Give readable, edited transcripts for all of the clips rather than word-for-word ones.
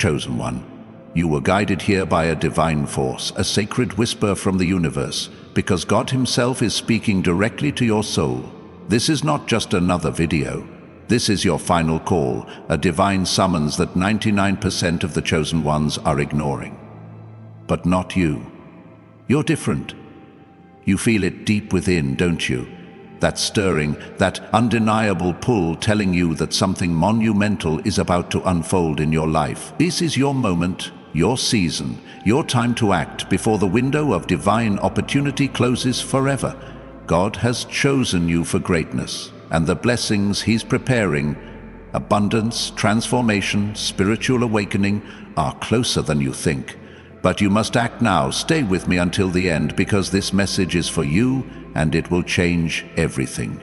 Chosen one. You were guided here by a divine force, a sacred whisper from the universe, because God Himself is speaking directly to your soul. This is not just another video. This is your final call, a divine summons that 99% of the chosen ones are ignoring. But not you. You're different. You feel it deep within, don't you? That stirring, that undeniable pull telling you that something monumental is about to unfold in your life. This is your moment, your season, your time to act before the window of divine opportunity closes forever. God has chosen you for greatness, and the blessings He's preparing, abundance, transformation, spiritual awakening, are closer than you think. But you must act now. Stay with me until the end, because this message is for you, and it will change everything.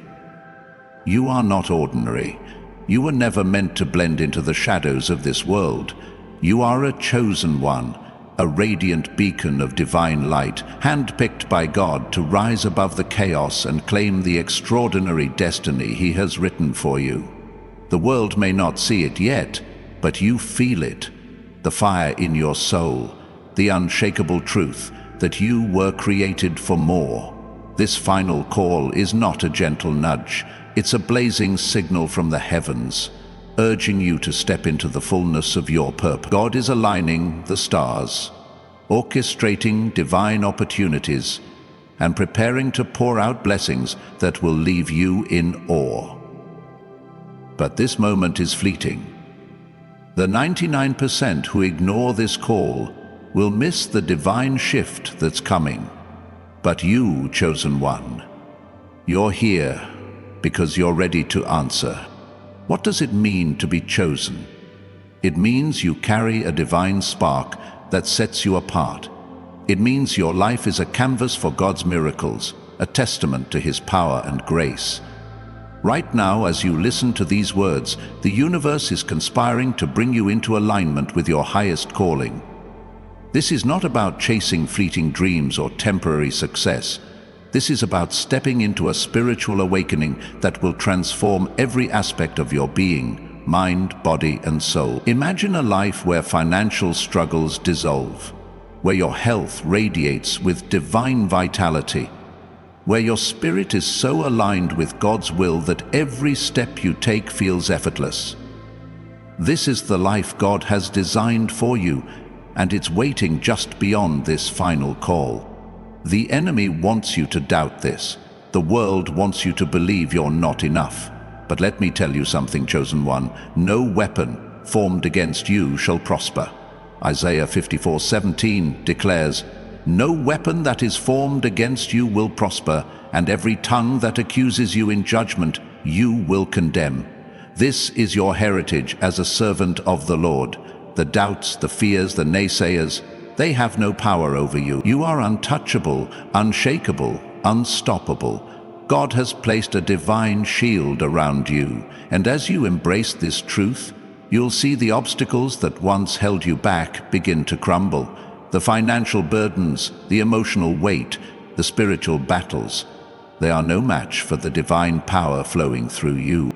You are not ordinary. You were never meant to blend into the shadows of this world. You are a chosen one, a radiant beacon of divine light, handpicked by God to rise above the chaos and claim the extraordinary destiny He has written for you. The world may not see it yet, but you feel it. The fire in your soul, the unshakable truth that you were created for more. This final call is not a gentle nudge. It's a blazing signal from the heavens, urging you to step into the fullness of your purpose. God is aligning the stars, orchestrating divine opportunities, and preparing to pour out blessings that will leave you in awe. But this moment is fleeting. The 99% who ignore this call will miss the divine shift that's coming. But you, chosen one, you're here because you're ready to answer. What does it mean to be chosen? It means you carry a divine spark that sets you apart. It means your life is a canvas for God's miracles, a testament to His power and grace. Right now, as you listen to these words, the universe is conspiring to bring you into alignment with your highest calling. This is not about chasing fleeting dreams or temporary success. This is about stepping into a spiritual awakening that will transform every aspect of your being, mind, body, and soul. Imagine a life where financial struggles dissolve, where your health radiates with divine vitality, where your spirit is so aligned with God's will that every step you take feels effortless. This is the life God has designed for you, and it's waiting just beyond this final call. The enemy wants you to doubt this. The world wants you to believe you're not enough. But let me tell you something, chosen one. No weapon formed against you shall prosper. Isaiah 54:17 declares, "No weapon that is formed against you will prosper, and every tongue that accuses you in judgment you will condemn." This is your heritage as a servant of the Lord. The doubts, the fears, the naysayers, they have no power over you. You are untouchable, unshakable, unstoppable. God has placed a divine shield around you, and as you embrace this truth, you'll see the obstacles that once held you back begin to crumble. The financial burdens, the emotional weight, the spiritual battles, they are no match for the divine power flowing through you.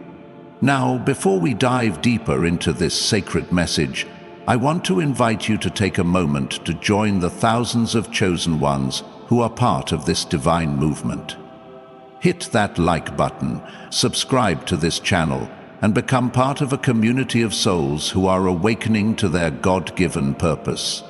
Now, before we dive deeper into this sacred message, I want to invite you to take a moment to join the thousands of chosen ones who are part of this divine movement. Hit that like button, subscribe to this channel, and become part of a community of souls who are awakening to their God-given purpose.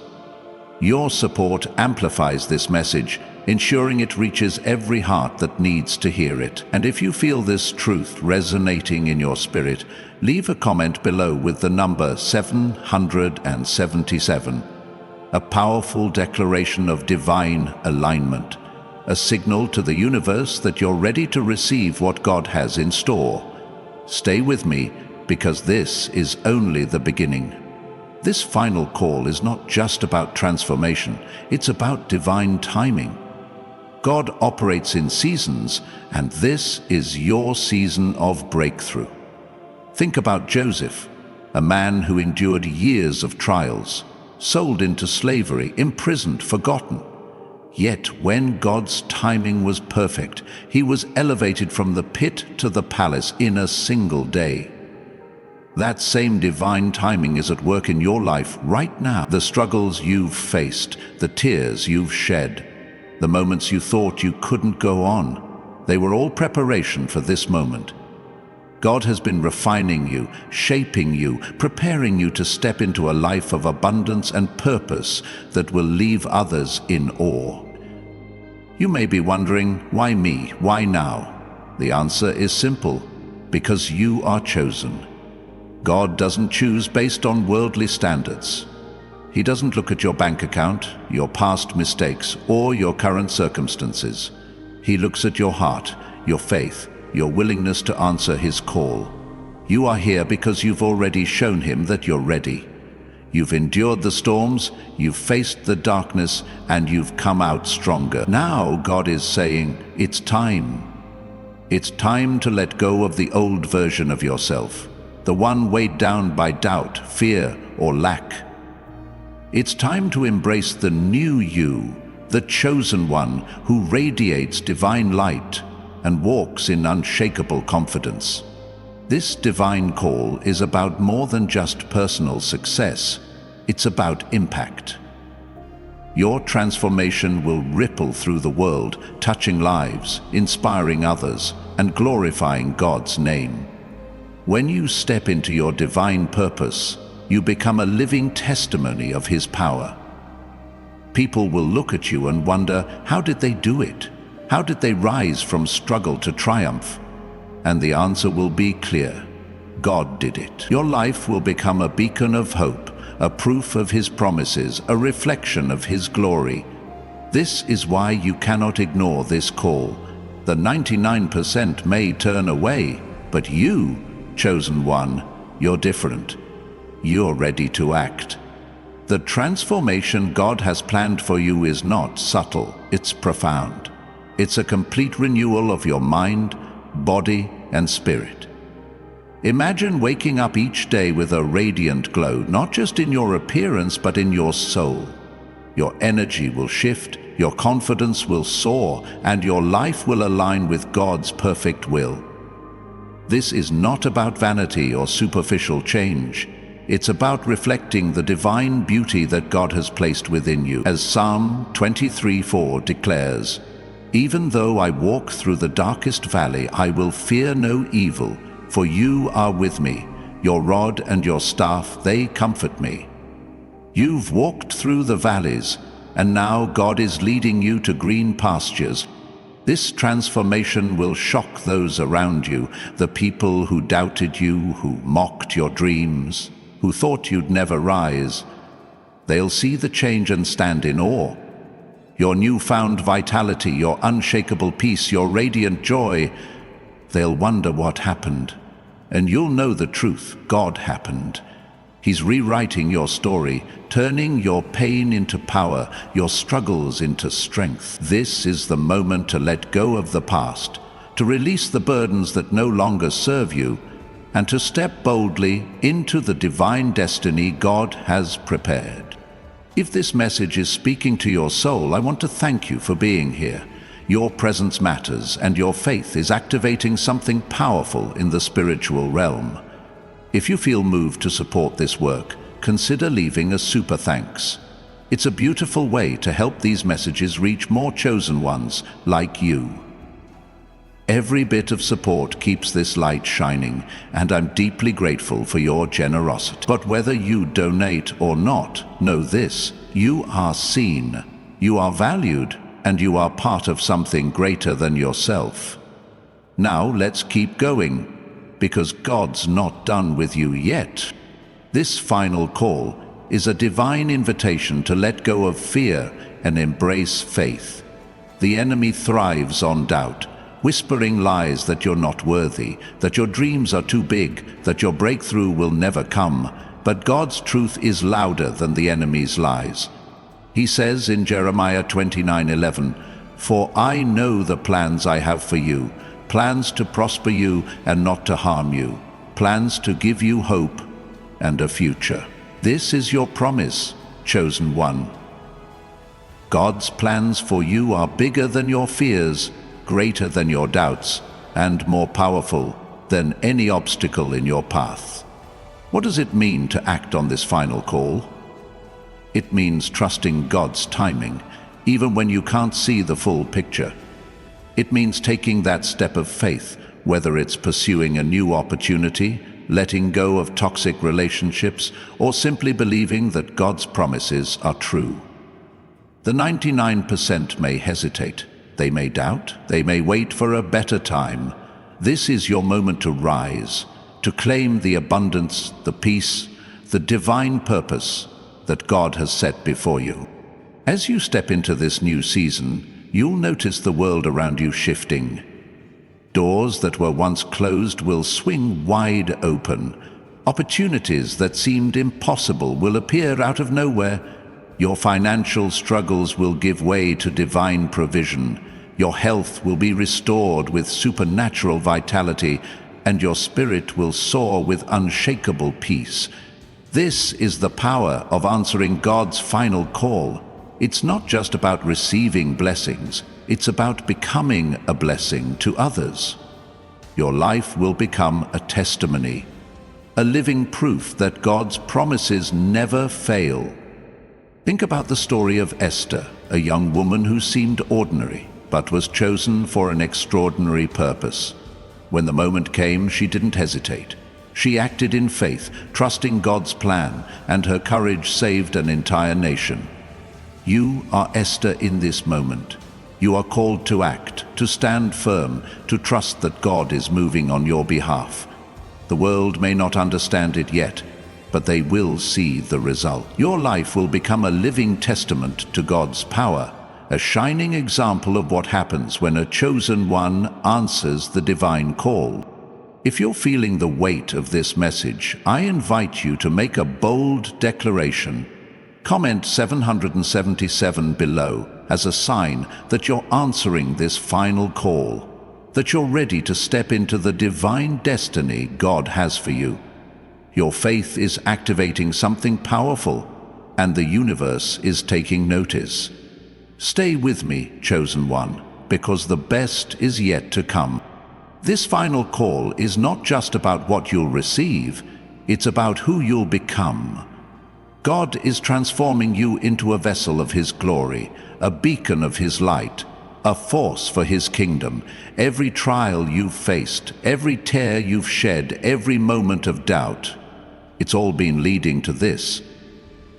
Your support amplifies this message, ensuring it reaches every heart that needs to hear it. And if you feel this truth resonating in your spirit, leave a comment below with the number 777, a powerful declaration of divine alignment, a signal to the universe that you're ready to receive what God has in store. Stay with me, because this is only the beginning. This final call is not just about transformation, it's about divine timing. God operates in seasons, and this is your season of breakthrough. Think about Joseph, a man who endured years of trials, sold into slavery, imprisoned, forgotten. Yet when God's timing was perfect, he was elevated from the pit to the palace in a single day. That same divine timing is at work in your life right now. The struggles you've faced, the tears you've shed, the moments you thought you couldn't go on, they were all preparation for this moment. God has been refining you, shaping you, preparing you to step into a life of abundance and purpose that will leave others in awe. You may be wondering, why me? Why now? The answer is simple: because you are chosen. God doesn't choose based on worldly standards. He doesn't look at your bank account, your past mistakes, or your current circumstances. He looks at your heart, your faith, your willingness to answer His call. You are here because you've already shown Him that you're ready. You've endured the storms, you've faced the darkness, and you've come out stronger. Now God is saying, it's time. It's time to let go of the old version of yourself, the one weighed down by doubt, fear, or lack. It's time to embrace the new you, the chosen one who radiates divine light and walks in unshakable confidence. This divine call is about more than just personal success. It's about impact. Your transformation will ripple through the world, touching lives, inspiring others, and glorifying God's name. When you step into your divine purpose, you become a living testimony of His power. People will look at you and wonder, how did they do it? How did they rise from struggle to triumph? And the answer will be clear: God did it. Your life will become a beacon of hope, a proof of His promises, a reflection of His glory. This is why you cannot ignore this call. The 99% may turn away, but you, chosen one, you're different. You're ready to act. The transformation God has planned for you is not subtle, it's profound. It's a complete renewal of your mind, body, and spirit. Imagine waking up each day with a radiant glow, not just in your appearance, but in your soul. Your energy will shift, your confidence will soar, and your life will align with God's perfect will. This is not about vanity or superficial change. It's about reflecting the divine beauty that God has placed within you. As Psalm 23:4 declares, "Even though I walk through the darkest valley, I will fear no evil, for you are with me. Your rod and your staff, they comfort me." You've walked through the valleys, and now God is leading you to green pastures. This transformation will shock those around you, the people who doubted you, who mocked your dreams, who thought you'd never rise. They'll see the change and stand in awe. Your newfound vitality, your unshakable peace, your radiant joy, they'll wonder what happened. And you'll know the truth: God happened. He's rewriting your story, turning your pain into power, your struggles into strength. This is the moment to let go of the past, to release the burdens that no longer serve you, and to step boldly into the divine destiny God has prepared. If this message is speaking to your soul, I want to thank you for being here. Your presence matters, and your faith is activating something powerful in the spiritual realm. If you feel moved to support this work, consider leaving a super thanks. It's a beautiful way to help these messages reach more chosen ones like you. Every bit of support keeps this light shining, and I'm deeply grateful for your generosity. But whether you donate or not, know this: you are seen, you are valued, and you are part of something greater than yourself. Now let's keep going, because God's not done with you yet. This final call is a divine invitation to let go of fear and embrace faith. The enemy thrives on doubt, whispering lies that you're not worthy, that your dreams are too big, that your breakthrough will never come. But God's truth is louder than the enemy's lies. He says in Jeremiah 29:11, "For I know the plans I have for you, plans to prosper you and not to harm you, plans to give you hope and a future." This is your promise, chosen one. God's plans for you are bigger than your fears, greater than your doubts, and more powerful than any obstacle in your path. What does it mean to act on this final call? It means trusting God's timing, even when you can't see the full picture. It means taking that step of faith, whether it's pursuing a new opportunity, letting go of toxic relationships, or simply believing that God's promises are true. The 99% may hesitate, they may doubt, they may wait for a better time. This is your moment to rise, to claim the abundance, the peace, the divine purpose that God has set before you. As you step into this new season, you'll notice the world around you shifting. Doors that were once closed will swing wide open. Opportunities that seemed impossible will appear out of nowhere. Your financial struggles will give way to divine provision. Your health will be restored with supernatural vitality, and your spirit will soar with unshakable peace. This is the power of answering God's final call. It's not just about receiving blessings, it's about becoming a blessing to others. Your life will become a testimony, a living proof that God's promises never fail. Think about the story of Esther, a young woman who seemed ordinary, but was chosen for an extraordinary purpose. When the moment came, she didn't hesitate. She acted in faith, trusting God's plan, and her courage saved an entire nation. You are Esther in this moment. You are called to act, to stand firm, to trust that God is moving on your behalf. The world may not understand it yet, but they will see the result. Your life will become a living testament to God's power, a shining example of what happens when a chosen one answers the divine call. If you're feeling the weight of this message, I invite you to make a bold declaration. Comment 777 below as a sign that you're answering this final call, that you're ready to step into the divine destiny God has for you. Your faith is activating something powerful, and the universe is taking notice. Stay with me, chosen one, because the best is yet to come. This final call is not just about what you'll receive, it's about who you'll become. God is transforming you into a vessel of His glory, a beacon of His light, a force for His kingdom. Every trial you've faced, every tear you've shed, every moment of doubt, it's all been leading to this.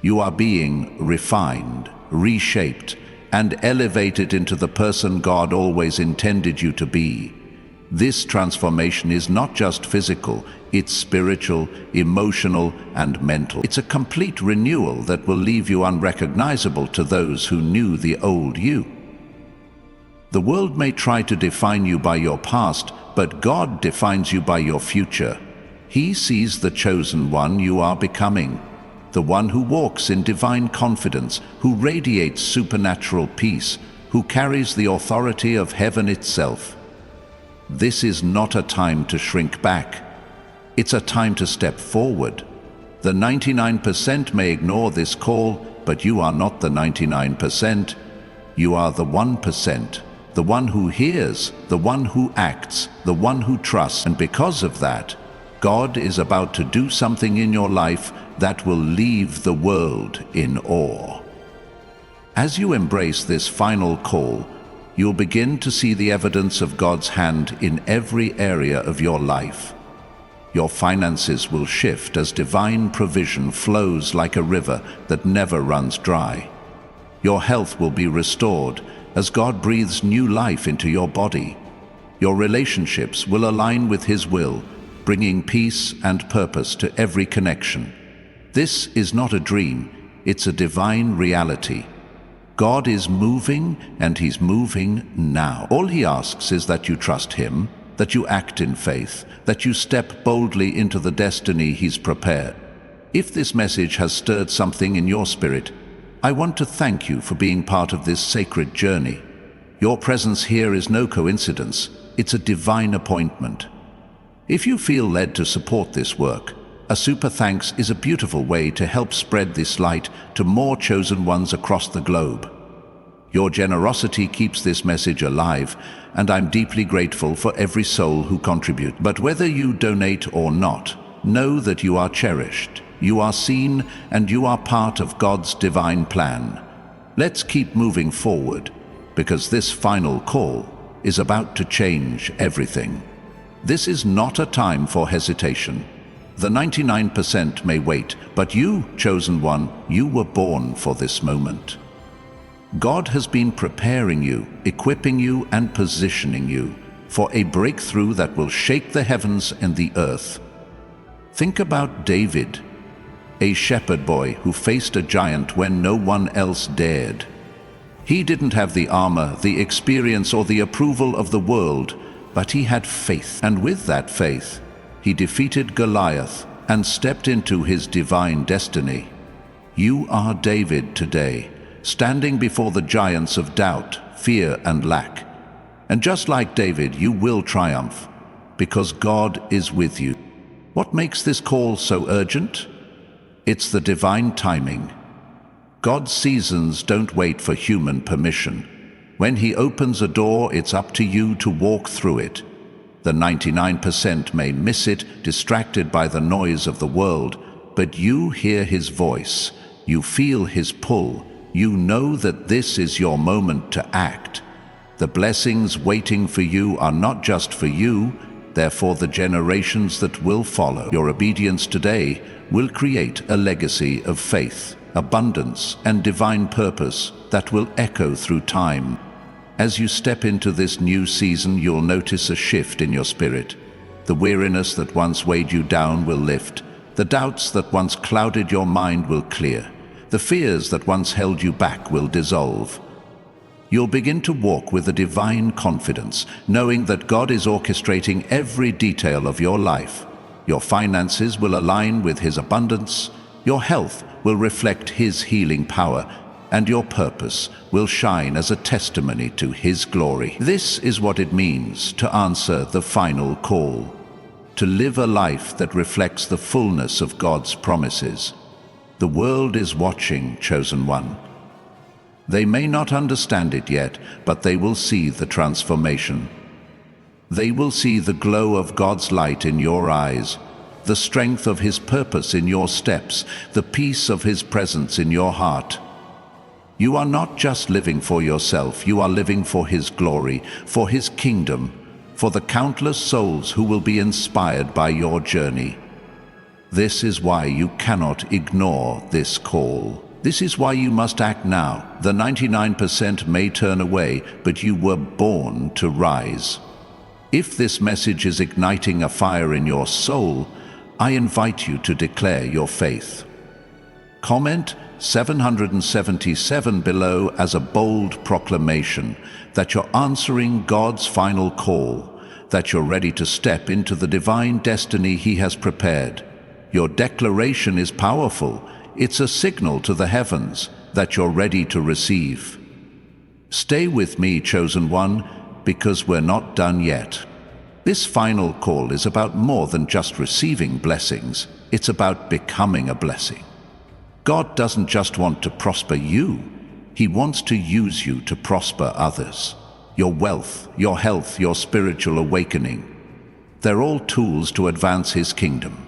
You are being refined, reshaped, and elevated into the person God always intended you to be. This transformation is not just physical, it's spiritual, emotional, and mental. It's a complete renewal that will leave you unrecognizable to those who knew the old you. The world may try to define you by your past, but God defines you by your future. He sees the chosen one you are becoming, the one who walks in divine confidence, who radiates supernatural peace, who carries the authority of heaven itself. This is not a time to shrink back. It's a time to step forward. The 99% may ignore this call, but you are not the 99%. You are the 1%, the one who hears, the one who acts, the one who trusts, and because of that, God is about to do something in your life that will leave the world in awe. As you embrace this final call, you'll begin to see the evidence of God's hand in every area of your life. Your finances will shift as divine provision flows like a river that never runs dry. Your health will be restored as God breathes new life into your body. Your relationships will align with His will, bringing peace and purpose to every connection. This is not a dream, it's a divine reality. God is moving, and He's moving now. All He asks is that you trust Him, that you act in faith, that you step boldly into the destiny He's prepared. If this message has stirred something in your spirit, I want to thank you for being part of this sacred journey. Your presence here is no coincidence, it's a divine appointment. If you feel led to support this work, a super thanks is a beautiful way to help spread this light to more chosen ones across the globe. Your generosity keeps this message alive, and I'm deeply grateful for every soul who contributes. But whether you donate or not, know that you are cherished, you are seen, and you are part of God's divine plan. Let's keep moving forward, because this final call is about to change everything. This is not a time for hesitation. The 99% may wait, but you, chosen one, you were born for this moment. God has been preparing you, equipping you, and positioning you for a breakthrough that will shake the heavens and the earth. Think about David, a shepherd boy who faced a giant when no one else dared. He didn't have the armor, the experience, or the approval of the world, but he had faith. And with that faith, he defeated Goliath and stepped into his divine destiny. You are David today, standing before the giants of doubt, fear, and lack. And just like David, you will triumph, because God is with you. What makes this call so urgent? It's the divine timing. God's seasons don't wait for human permission. When He opens a door, it's up to you to walk through it. The 99% may miss it, distracted by the noise of the world, but you hear His voice, you feel His pull, you know that this is your moment to act. The blessings waiting for you are not just for you, they're for the generations that will follow. Your obedience today will create a legacy of faith, abundance, and divine purpose that will echo through time. As you step into this new season, you'll notice a shift in your spirit. The weariness that once weighed you down will lift. The doubts that once clouded your mind will clear. The fears that once held you back will dissolve. You'll begin to walk with a divine confidence, knowing that God is orchestrating every detail of your life. Your finances will align with His abundance, your health will reflect His healing power, and your purpose will shine as a testimony to His glory. This is what it means to answer the final call, to live a life that reflects the fullness of God's promises. The world is watching, chosen one. They may not understand it yet, but they will see the transformation. They will see the glow of God's light in your eyes, the strength of His purpose in your steps, the peace of His presence in your heart. You are not just living for yourself, you are living for His glory, for His kingdom, for the countless souls who will be inspired by your journey. This is why you cannot ignore this call. This is why you must act now. The 99% may turn away, but you were born to rise. If this message is igniting a fire in your soul, I invite you to declare your faith. Comment 777 below as a bold proclamation that you're answering God's final call, that you're ready to step into the divine destiny He has prepared. Your declaration is powerful. It's a signal to the heavens that you're ready to receive. Stay with me, chosen one, because we're not done yet. This final call is about more than just receiving blessings. It's about becoming a blessing. God doesn't just want to prosper you. He wants to use you to prosper others. Your wealth, your health, your spiritual awakening. They're all tools to advance His kingdom.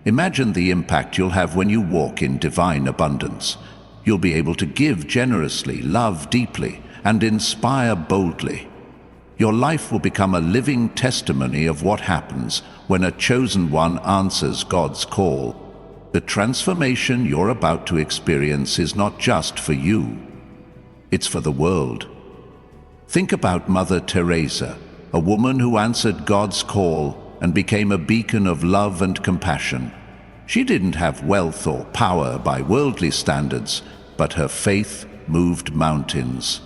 Imagine the impact you'll have when you walk in divine abundance. You'll be able to give generously, love deeply, and inspire boldly. Your life will become a living testimony of what happens when a chosen one answers God's call. The transformation you're about to experience is not just for you. It's for the world. Think about Mother Teresa, a woman who answered God's call and became a beacon of love and compassion. She didn't have wealth or power by worldly standards, but her faith moved mountains.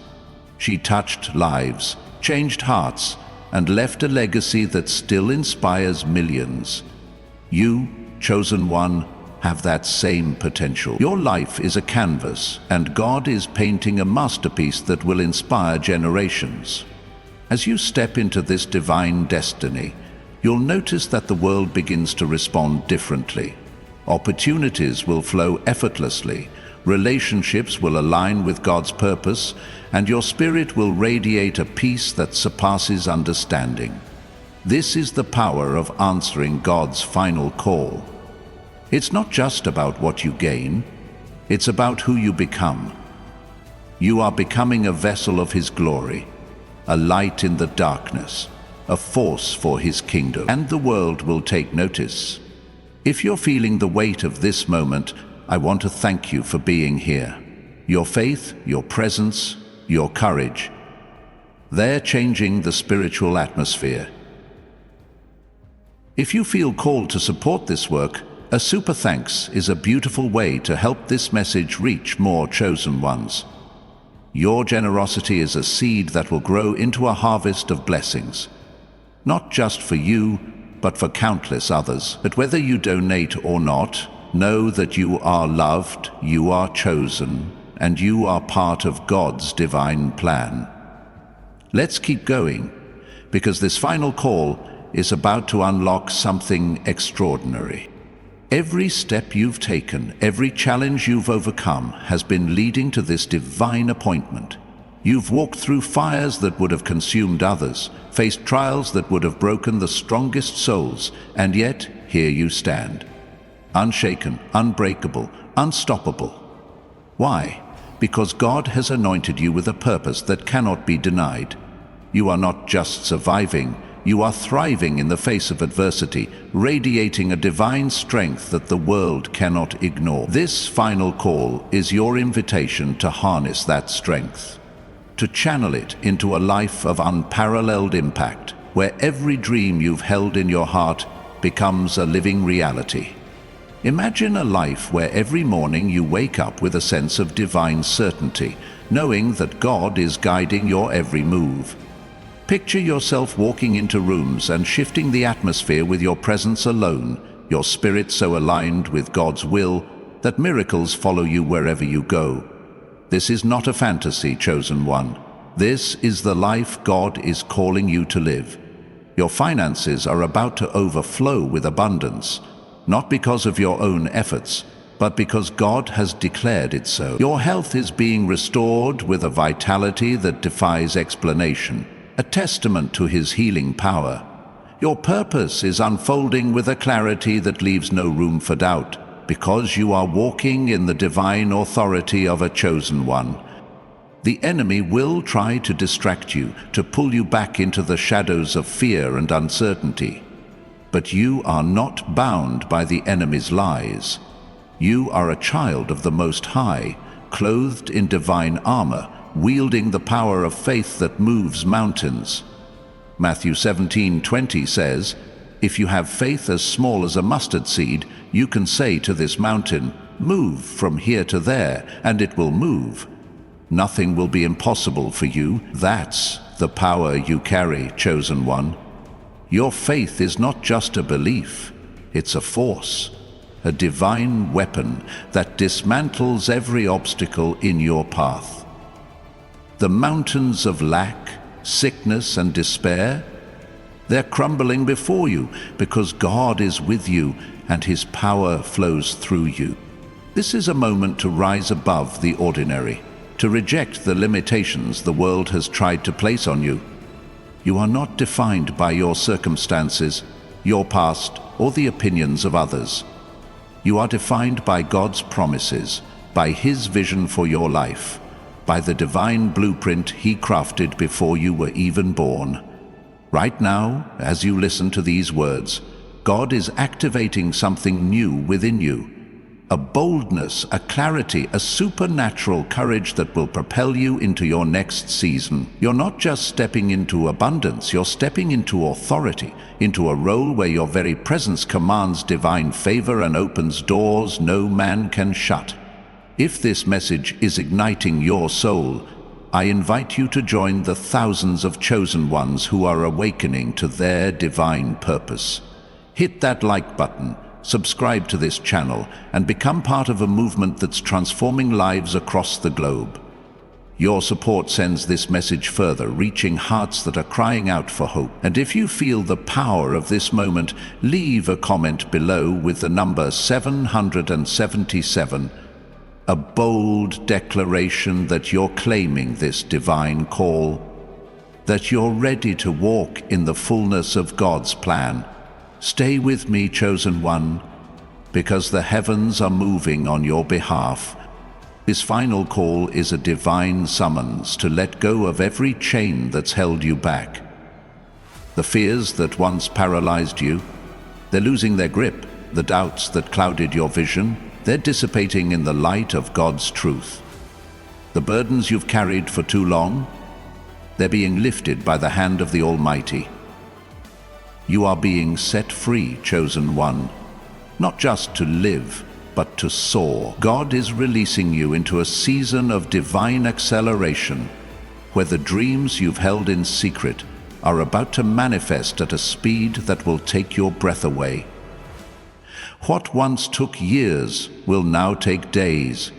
She touched lives, changed hearts, and left a legacy that still inspires millions. You, chosen one, have that same potential. Your life is a canvas, and God is painting a masterpiece that will inspire generations. As you step into this divine destiny, you'll notice that the world begins to respond differently. Opportunities will flow effortlessly, relationships will align with God's purpose, and your spirit will radiate a peace that surpasses understanding. This is the power of answering God's final call. It's not just about what you gain, it's about who you become. You are becoming a vessel of His glory, a light in the darkness, a force for His kingdom, and the world will take notice. If you're feeling the weight of this moment, I want to thank you for being here. Your faith, your presence, your courage, they're changing the spiritual atmosphere. If you feel called to support this work, a super thanks is a beautiful way to help this message reach more chosen ones. Your generosity is a seed that will grow into a harvest of blessings, not just for you, but for countless others. But whether you donate or not, know that you are loved, you are chosen, and you are part of God's divine plan. Let's keep going, because this final call is about to unlock something extraordinary. Every step you've taken, every challenge you've overcome has been leading to this divine appointment. You've walked through fires that would have consumed others, faced trials that would have broken the strongest souls, and yet here you stand. Unshaken, unbreakable, unstoppable. Why? Because God has anointed you with a purpose that cannot be denied. You are not just surviving, you are thriving in the face of adversity, radiating a divine strength that the world cannot ignore. This final call is your invitation to harness that strength, to channel it into a life of unparalleled impact, where every dream you've held in your heart becomes a living reality. Imagine a life where every morning you wake up with a sense of divine certainty, knowing that God is guiding your every move. Picture yourself walking into rooms and shifting the atmosphere with your presence alone, your spirit so aligned with God's will that miracles follow you wherever you go. This is not a fantasy, chosen one. This is the life God is calling you to live. Your finances are about to overflow with abundance, not because of your own efforts, but because God has declared it so. Your health is being restored with a vitality that defies explanation, a testament to His healing power. Your purpose is unfolding with a clarity that leaves no room for doubt, because you are walking in the divine authority of a chosen one. The enemy will try to distract you, to pull you back into the shadows of fear and uncertainty. But you are not bound by the enemy's lies. You are a child of the Most High, clothed in divine armor, wielding the power of faith that moves mountains. Matthew 17:20 says, "If you have faith as small as a mustard seed, you can say to this mountain, 'Move from here to there,' and it will move." Nothing will be impossible for you. That's the power you carry, chosen one. Your faith is not just a belief, it's a force, a divine weapon that dismantles every obstacle in your path. The mountains of lack, sickness, and despair, they're crumbling before you because God is with you and His power flows through you. This is a moment to rise above the ordinary, to reject the limitations the world has tried to place on you. You are not defined by your circumstances, your past, or the opinions of others. You are defined by God's promises, by His vision for your life, by the divine blueprint He crafted before you were even born. Right now, as you listen to these words, God is activating something new within you. A boldness, a clarity, a supernatural courage that will propel you into your next season. You're not just stepping into abundance, you're stepping into authority, into a role where your very presence commands divine favor and opens doors no man can shut. If this message is igniting your soul, I invite you to join the thousands of chosen ones who are awakening to their divine purpose. Hit that like button, subscribe to this channel, and become part of a movement that's transforming lives across the globe. Your support sends this message further, reaching hearts that are crying out for hope. And if you feel the power of this moment, leave a comment below with the number 777, a bold declaration that you're claiming this divine call, that you're ready to walk in the fullness of God's plan. Stay with me, chosen one. because the heavens are moving on your behalf. This final call is a divine summons to let go of every chain that's held you back. The fears that once paralyzed you, they're losing their grip. The doubts that clouded your vision, they're dissipating in the light of God's truth. The burdens you've carried for too long, they're being lifted by the hand of the Almighty. You are being set free, chosen one, not just to live, but to soar. God is releasing you into a season of divine acceleration, where the dreams you've held in secret are about to manifest at a speed that will take your breath away. What once took years will now take days,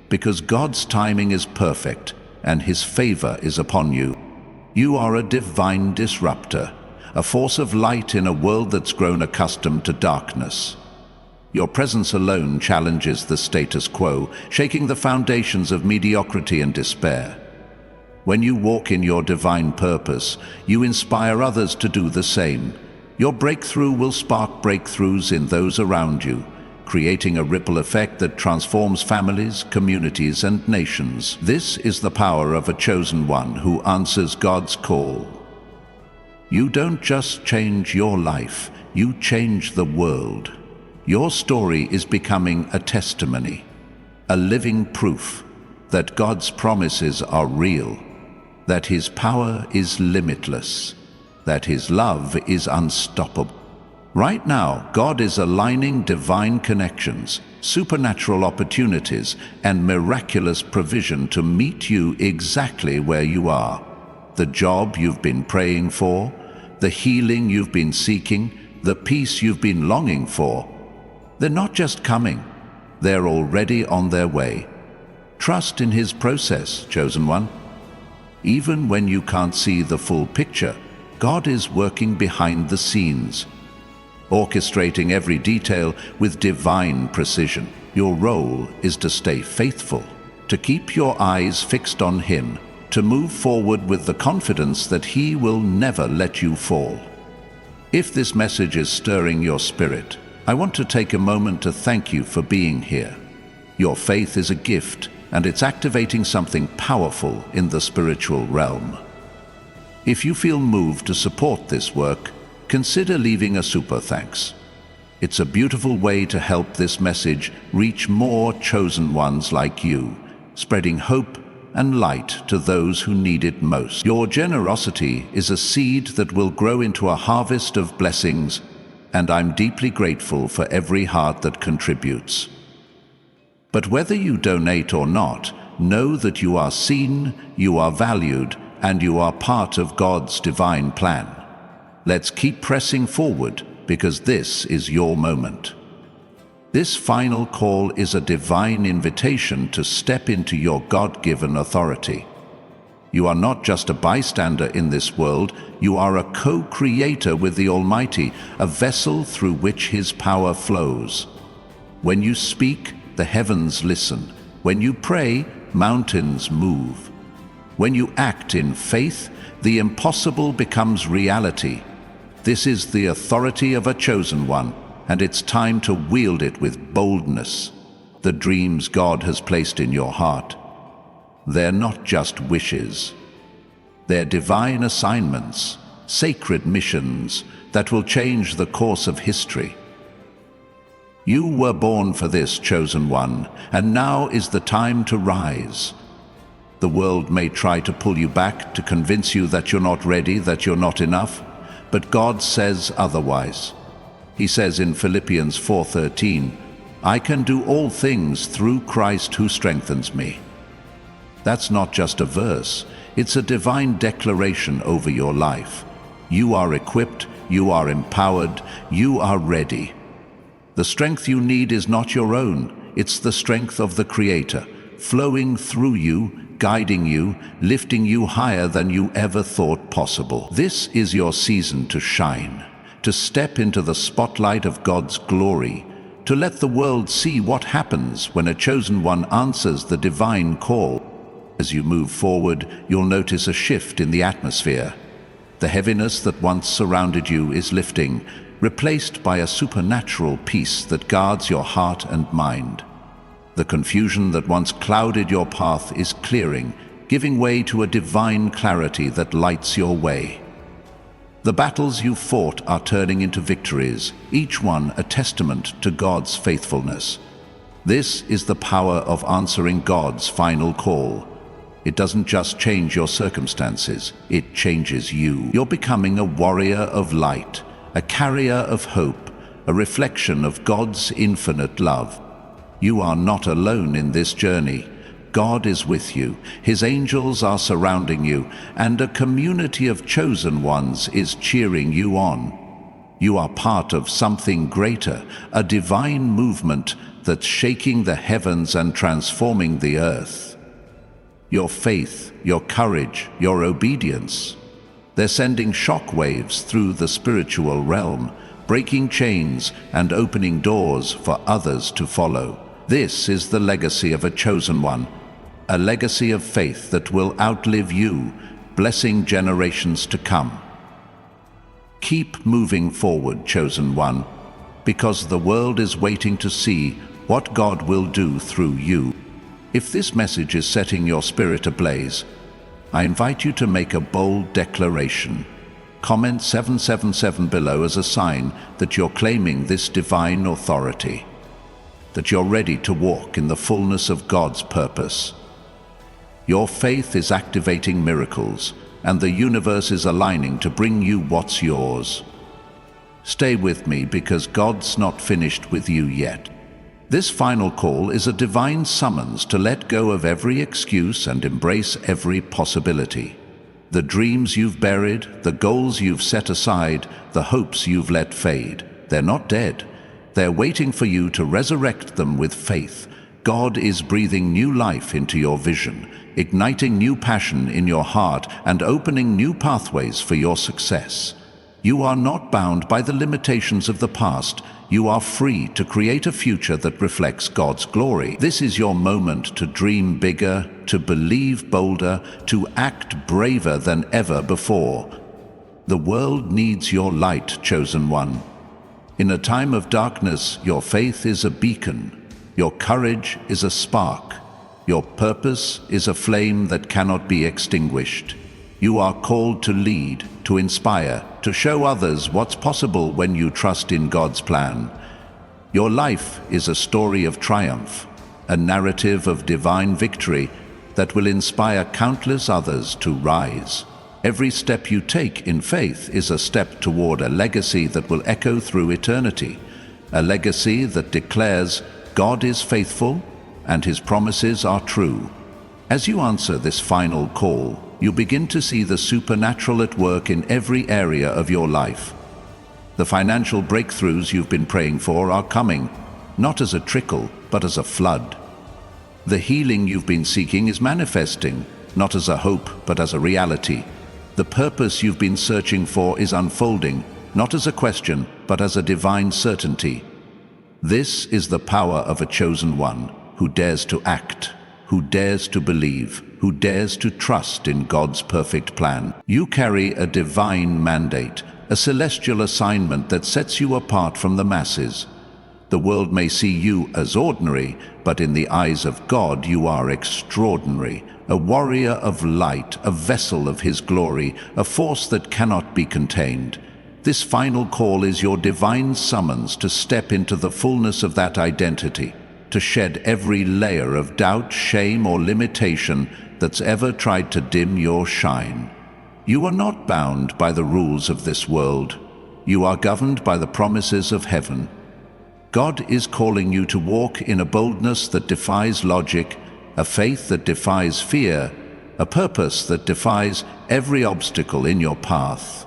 because God's timing is perfect and His favor is upon you. You are a divine disruptor, a force of light in a world that's grown accustomed to darkness. Your presence alone challenges the status quo, shaking the foundations of mediocrity and despair. When you walk in your divine purpose, you inspire others to do the same. Your breakthrough will spark breakthroughs in those around you, creating a ripple effect that transforms families, communities, and nations. This is the power of a chosen one who answers God's call. You don't just change your life, you change the world. Your story is becoming a testimony, a living proof that God's promises are real, that His power is limitless, that His love is unstoppable. Right now, God is aligning divine connections, supernatural opportunities, and miraculous provision to meet you exactly where you are. The job you've been praying for, the healing you've been seeking, the peace you've been longing for, they're not just coming, they're already on their way. Trust in His process, chosen one. Even when you can't see the full picture, God is working behind the scenes, orchestrating every detail with divine precision. Your role is to stay faithful, to keep your eyes fixed on Him, to move forward with the confidence that He will never let you fall. If this message is stirring your spirit, I want to take a moment to thank you for being here. Your faith is a gift, and it's activating something powerful in the spiritual realm. If you feel moved to support this work, consider leaving a super thanks. It's a beautiful way to help this message reach more chosen ones like you, spreading hope and light to those who need it most. Your generosity is a seed that will grow into a harvest of blessings, and I'm deeply grateful for every heart that contributes. But whether you donate or not, know that you are seen, you are valued, and you are part of God's divine plan. Let's keep pressing forward, because this is your moment. This final call is a divine invitation to step into your God-given authority. You are not just a bystander in this world, you are a co-creator with the Almighty, a vessel through which His power flows. When you speak, the heavens listen. When you pray, mountains move. When you act in faith, the impossible becomes reality. This is the authority of a chosen one, and it's time to wield it with boldness. The dreams God has placed in your heart, they're not just wishes. They're divine assignments, sacred missions that will change the course of history. You were born for this, chosen one, and now is the time to rise. The world may try to pull you back, to convince you that you're not ready, that you're not enough, but God says otherwise. He says in Philippians 4:13, "I can do all things through Christ who strengthens me." That's not just a verse, it's a divine declaration over your life. You are equipped, you are empowered, you are ready. The strength you need is not your own, it's the strength of the Creator, flowing through you, guiding you, lifting you higher than you ever thought possible. This is your season to shine, to step into the spotlight of God's glory, to let the world see what happens when a chosen one answers the divine call. As you move forward, you'll notice a shift in the atmosphere. The heaviness that once surrounded you is lifting, replaced by a supernatural peace that guards your heart and mind. The confusion that once clouded your path is clearing, giving way to a divine clarity that lights your way. The battles you fought are turning into victories, each one a testament to God's faithfulness. This is the power of answering God's final call. It doesn't just change your circumstances, it changes you. You're becoming a warrior of light, a carrier of hope, a reflection of God's infinite love. You are not alone in this journey. God is with you, His angels are surrounding you, and a community of chosen ones is cheering you on. You are part of something greater, a divine movement that's shaking the heavens and transforming the earth. Your faith, your courage, your obedience, they're sending shock waves through the spiritual realm, breaking chains and opening doors for others to follow. This is the legacy of a chosen one, a legacy of faith that will outlive you, blessing generations to come. Keep moving forward, chosen one, because the world is waiting to see what God will do through you. If this message is setting your spirit ablaze, I invite you to make a bold declaration. Comment 777 below as a sign that you're claiming this divine authority, that you're ready to walk in the fullness of God's purpose. Your faith is activating miracles, and the universe is aligning to bring you what's yours. Stay with me because God's not finished with you yet. This final call is a divine summons to let go of every excuse and embrace every possibility. The dreams you've buried, the goals you've set aside, the hopes you've let fade, they're not dead. They're waiting for you to resurrect them with faith. God is breathing new life into your vision, igniting new passion in your heart, and opening new pathways for your success. You are not bound by the limitations of the past. You are free to create a future that reflects God's glory. This is your moment to dream bigger, to believe bolder, to act braver than ever before. The world needs your light, chosen one. In a time of darkness, your faith is a beacon. Your courage is a spark. Your purpose is a flame that cannot be extinguished. You are called to lead, to inspire, to show others what's possible when you trust in God's plan. Your life is a story of triumph, a narrative of divine victory that will inspire countless others to rise. Every step you take in faith is a step toward a legacy that will echo through eternity, a legacy that declares God is faithful and His promises are true. As you answer this final call, you begin to see the supernatural at work in every area of your life. The financial breakthroughs you've been praying for are coming, not as a trickle, but as a flood. The healing you've been seeking is manifesting, not as a hope, but as a reality. The purpose you've been searching for is unfolding, not as a question, but as a divine certainty. This is the power of a chosen one who dares to act, who dares to believe, who dares to trust in God's perfect plan. You carry a divine mandate, a celestial assignment that sets you apart from the masses. The world may see you as ordinary, but in the eyes of God you are extraordinary, a warrior of light, a vessel of His glory, a force that cannot be contained. This final call is your divine summons to step into the fullness of that identity, to shed every layer of doubt, shame, or limitation that's ever tried to dim your shine. You are not bound by the rules of this world. You are governed by the promises of heaven. God is calling you to walk in a boldness that defies logic, a faith that defies fear, a purpose that defies every obstacle in your path.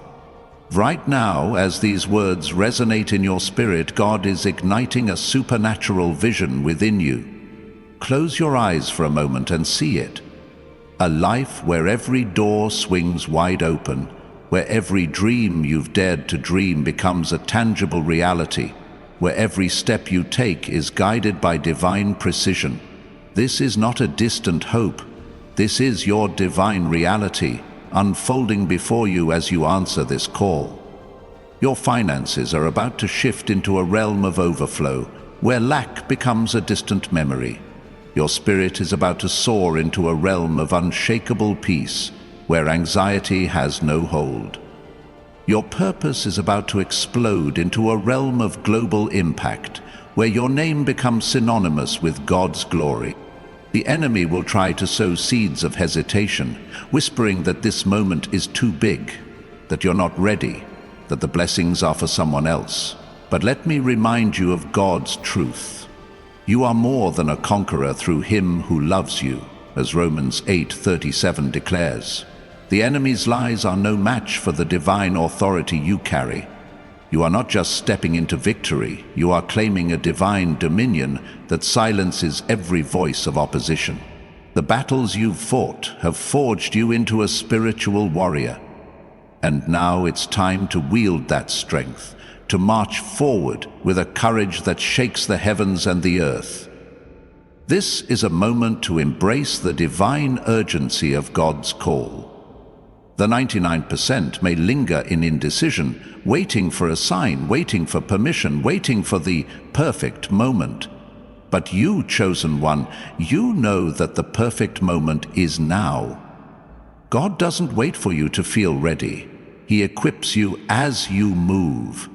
Right now, as these words resonate in your spirit, God is igniting a supernatural vision within you. Close your eyes for a moment and see it. A life where every door swings wide open, where every dream you've dared to dream becomes a tangible reality, where every step you take is guided by divine precision. This is not a distant hope. This is your divine reality, unfolding before you as you answer this call. Your finances are about to shift into a realm of overflow, where lack becomes a distant memory. Your spirit is about to soar into a realm of unshakable peace, where anxiety has no hold. Your purpose is about to explode into a realm of global impact, where your name becomes synonymous with God's glory. The enemy will try to sow seeds of hesitation, whispering that this moment is too big, that you're not ready, that the blessings are for someone else. But let me remind you of God's truth. You are more than a conqueror through Him who loves you, as Romans 8:37 declares. The enemy's lies are no match for the divine authority you carry. You are not just stepping into victory, you are claiming a divine dominion that silences every voice of opposition. The battles you've fought have forged you into a spiritual warrior. And now it's time to wield that strength, to march forward with a courage that shakes the heavens and the earth. This is a moment to embrace the divine urgency of God's call. The 99% may linger in indecision, waiting for a sign, waiting for permission, waiting for the perfect moment. But you, chosen one, you know that the perfect moment is now. God doesn't wait for you to feel ready. He equips you as you move.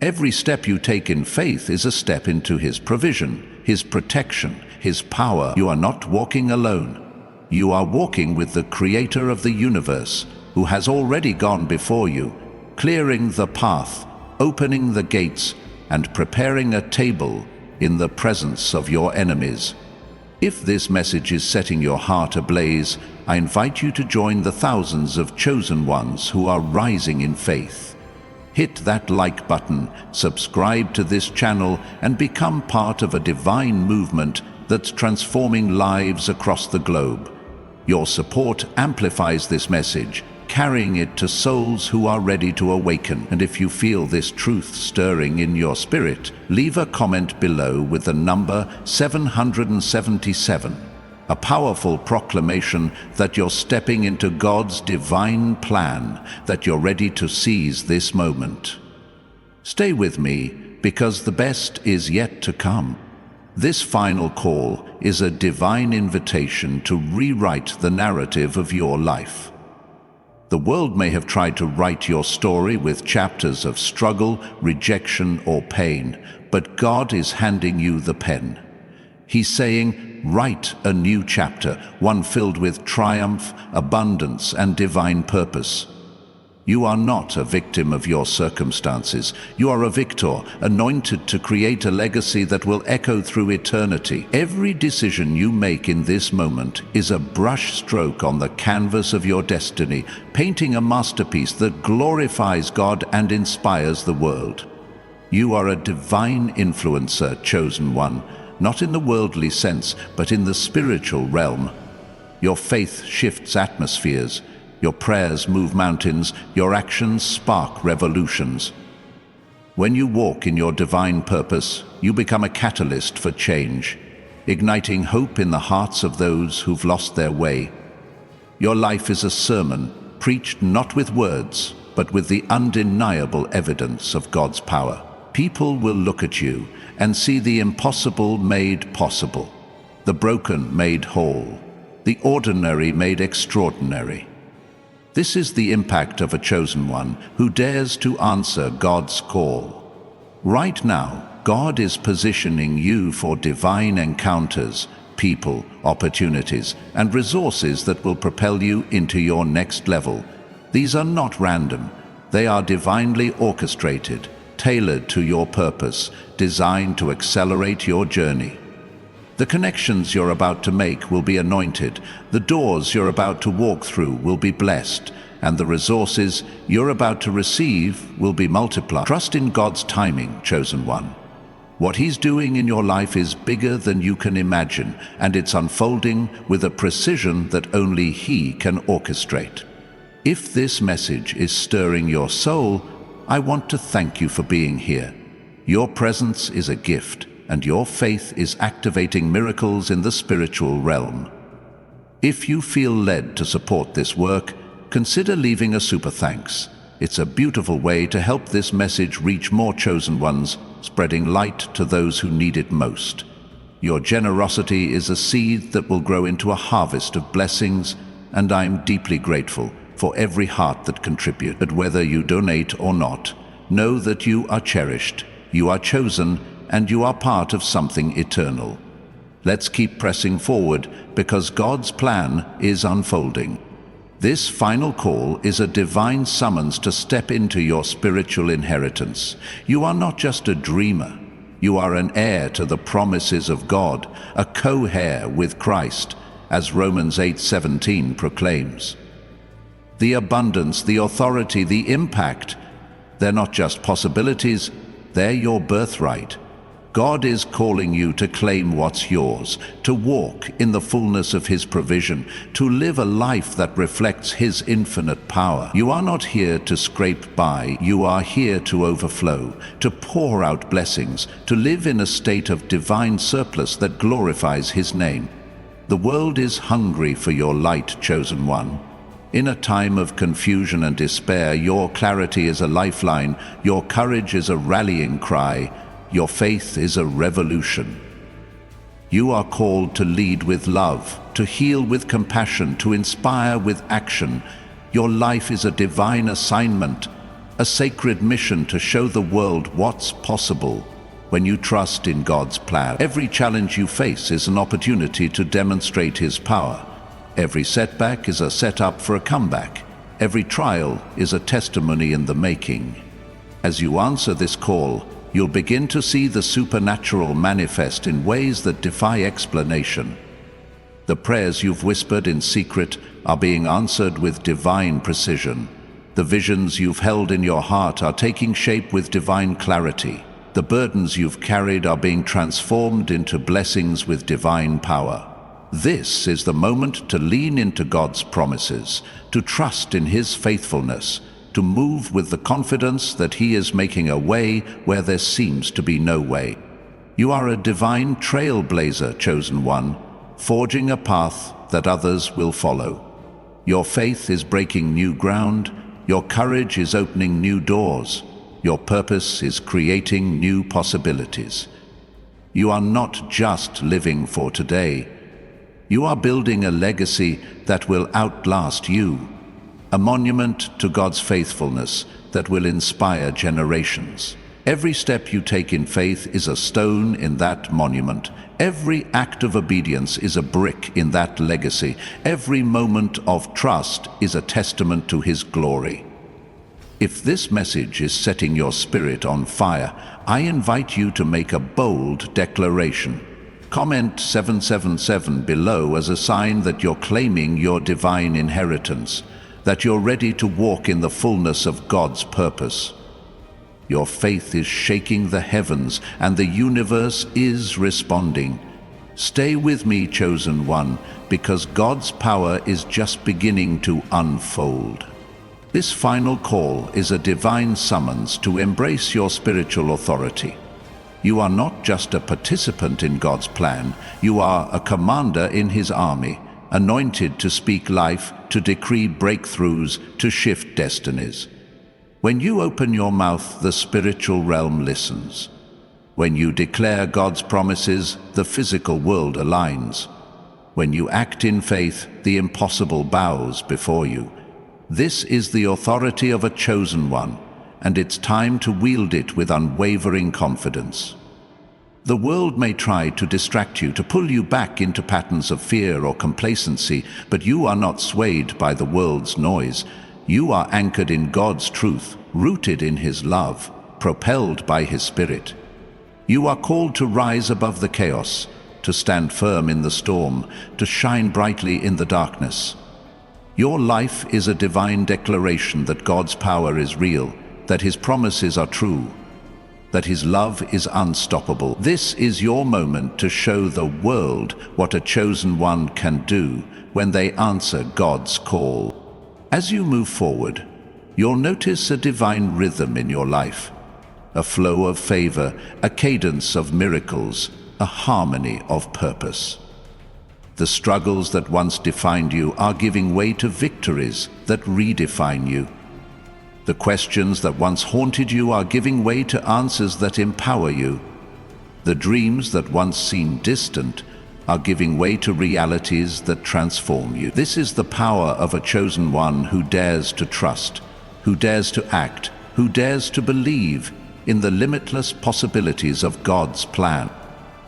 Every step you take in faith is a step into His provision, His protection, His power. You are not walking alone. You are walking with the Creator of the universe, who has already gone before you, clearing the path, opening the gates, and preparing a table in the presence of your enemies. If this message is setting your heart ablaze, I invite you to join the thousands of chosen ones who are rising in faith. Hit that like button, subscribe to this channel, and become part of a divine movement that's transforming lives across the globe. Your support amplifies this message, carrying it to souls who are ready to awaken. And if you feel this truth stirring in your spirit, leave a comment below with the number 777, a powerful proclamation that you're stepping into God's divine plan, that you're ready to seize this moment. Stay with me, because the best is yet to come. This final call is a divine invitation to rewrite the narrative of your life. The world may have tried to write your story with chapters of struggle, rejection, or pain, but God is handing you the pen. He's saying, write a new chapter, one filled with triumph, abundance, and divine purpose. You are not a victim of your circumstances. You are a victor, anointed to create a legacy that will echo through eternity. Every decision you make in this moment is a brush stroke on the canvas of your destiny, painting a masterpiece that glorifies God and inspires the world. You are a divine influencer, chosen one, not in the worldly sense, but in the spiritual realm. Your faith shifts atmospheres. Your prayers move mountains, your actions spark revolutions. When you walk in your divine purpose, you become a catalyst for change, igniting hope in the hearts of those who've lost their way. Your life is a sermon, preached not with words, but with the undeniable evidence of God's power. People will look at you and see the impossible made possible, the broken made whole, the ordinary made extraordinary. This is the impact of a chosen one who dares to answer God's call. Right now, God is positioning you for divine encounters, people, opportunities, and resources that will propel you into your next level. These are not random. They are divinely orchestrated, tailored to your purpose, designed to accelerate your journey. The connections you're about to make will be anointed, the doors you're about to walk through will be blessed, and the resources you're about to receive will be multiplied. Trust in God's timing, chosen one. What He's doing in your life is bigger than you can imagine, and it's unfolding with a precision that only He can orchestrate. If this message is stirring your soul, I want to thank you for being here. Your presence is a gift, and your faith is activating miracles in the spiritual realm. If you feel led to support this work, consider leaving a super thanks. It's a beautiful way to help this message reach more chosen ones, spreading light to those who need it most. Your generosity is a seed that will grow into a harvest of blessings, and I'm deeply grateful for every heart that contributes. But whether you donate or not, know that you are cherished, you are chosen, and you are part of something eternal. Let's keep pressing forward because God's plan is unfolding. This final call is a divine summons to step into your spiritual inheritance. You are not just a dreamer. You are an heir to the promises of God, a co-heir with Christ, as Romans 8:17 proclaims. The abundance, the authority, the impact, they're not just possibilities, they're your birthright. God is calling you to claim what's yours, to walk in the fullness of His provision, to live a life that reflects His infinite power. You are not here to scrape by, you are here to overflow, to pour out blessings, to live in a state of divine surplus that glorifies His name. The world is hungry for your light, chosen one. In a time of confusion and despair, your clarity is a lifeline, your courage is a rallying cry, your faith is a revolution. You are called to lead with love, to heal with compassion, to inspire with action. Your life is a divine assignment, a sacred mission to show the world what's possible when you trust in God's plan. Every challenge you face is an opportunity to demonstrate His power. Every setback is a setup for a comeback. Every trial is a testimony in the making. As you answer this call, you'll begin to see the supernatural manifest in ways that defy explanation. The prayers you've whispered in secret are being answered with divine precision. The visions you've held in your heart are taking shape with divine clarity. The burdens you've carried are being transformed into blessings with divine power. This is the moment to lean into God's promises, to trust in His faithfulness, to move with the confidence that He is making a way where there seems to be no way. You are a divine trailblazer, chosen one, forging a path that others will follow. Your faith is breaking new ground, your courage is opening new doors, your purpose is creating new possibilities. You are not just living for today, you are building a legacy that will outlast you. A monument to God's faithfulness that will inspire generations. Every step you take in faith is a stone in that monument. Every act of obedience is a brick in that legacy. Every moment of trust is a testament to His glory. If this message is setting your spirit on fire, I invite you to make a bold declaration. Comment 777 below as a sign that you're claiming your divine inheritance, that you're ready to walk in the fullness of God's purpose. Your faith is shaking the heavens, and the universe is responding. Stay with me, chosen one, because God's power is just beginning to unfold. This final call is a divine summons to embrace your spiritual authority. You are not just a participant in God's plan, you are a commander in His army, anointed to speak life, to decree breakthroughs, to shift destinies. When you open your mouth, the spiritual realm listens. When you declare God's promises, the physical world aligns. When you act in faith, the impossible bows before you. This is the authority of a chosen one, and it's time to wield it with unwavering confidence. The world may try to distract you, to pull you back into patterns of fear or complacency, but you are not swayed by the world's noise. You are anchored in God's truth, rooted in His love, propelled by His Spirit. You are called to rise above the chaos, to stand firm in the storm, to shine brightly in the darkness. Your life is a divine declaration that God's power is real, that His promises are true, that His love is unstoppable. This is your moment to show the world what a chosen one can do when they answer God's call. As you move forward, you'll notice a divine rhythm in your life, a flow of favor, a cadence of miracles, a harmony of purpose. The struggles that once defined you are giving way to victories that redefine you. The questions that once haunted you are giving way to answers that empower you. The dreams that once seemed distant are giving way to realities that transform you. This is the power of a chosen one who dares to trust, who dares to act, who dares to believe in the limitless possibilities of God's plan.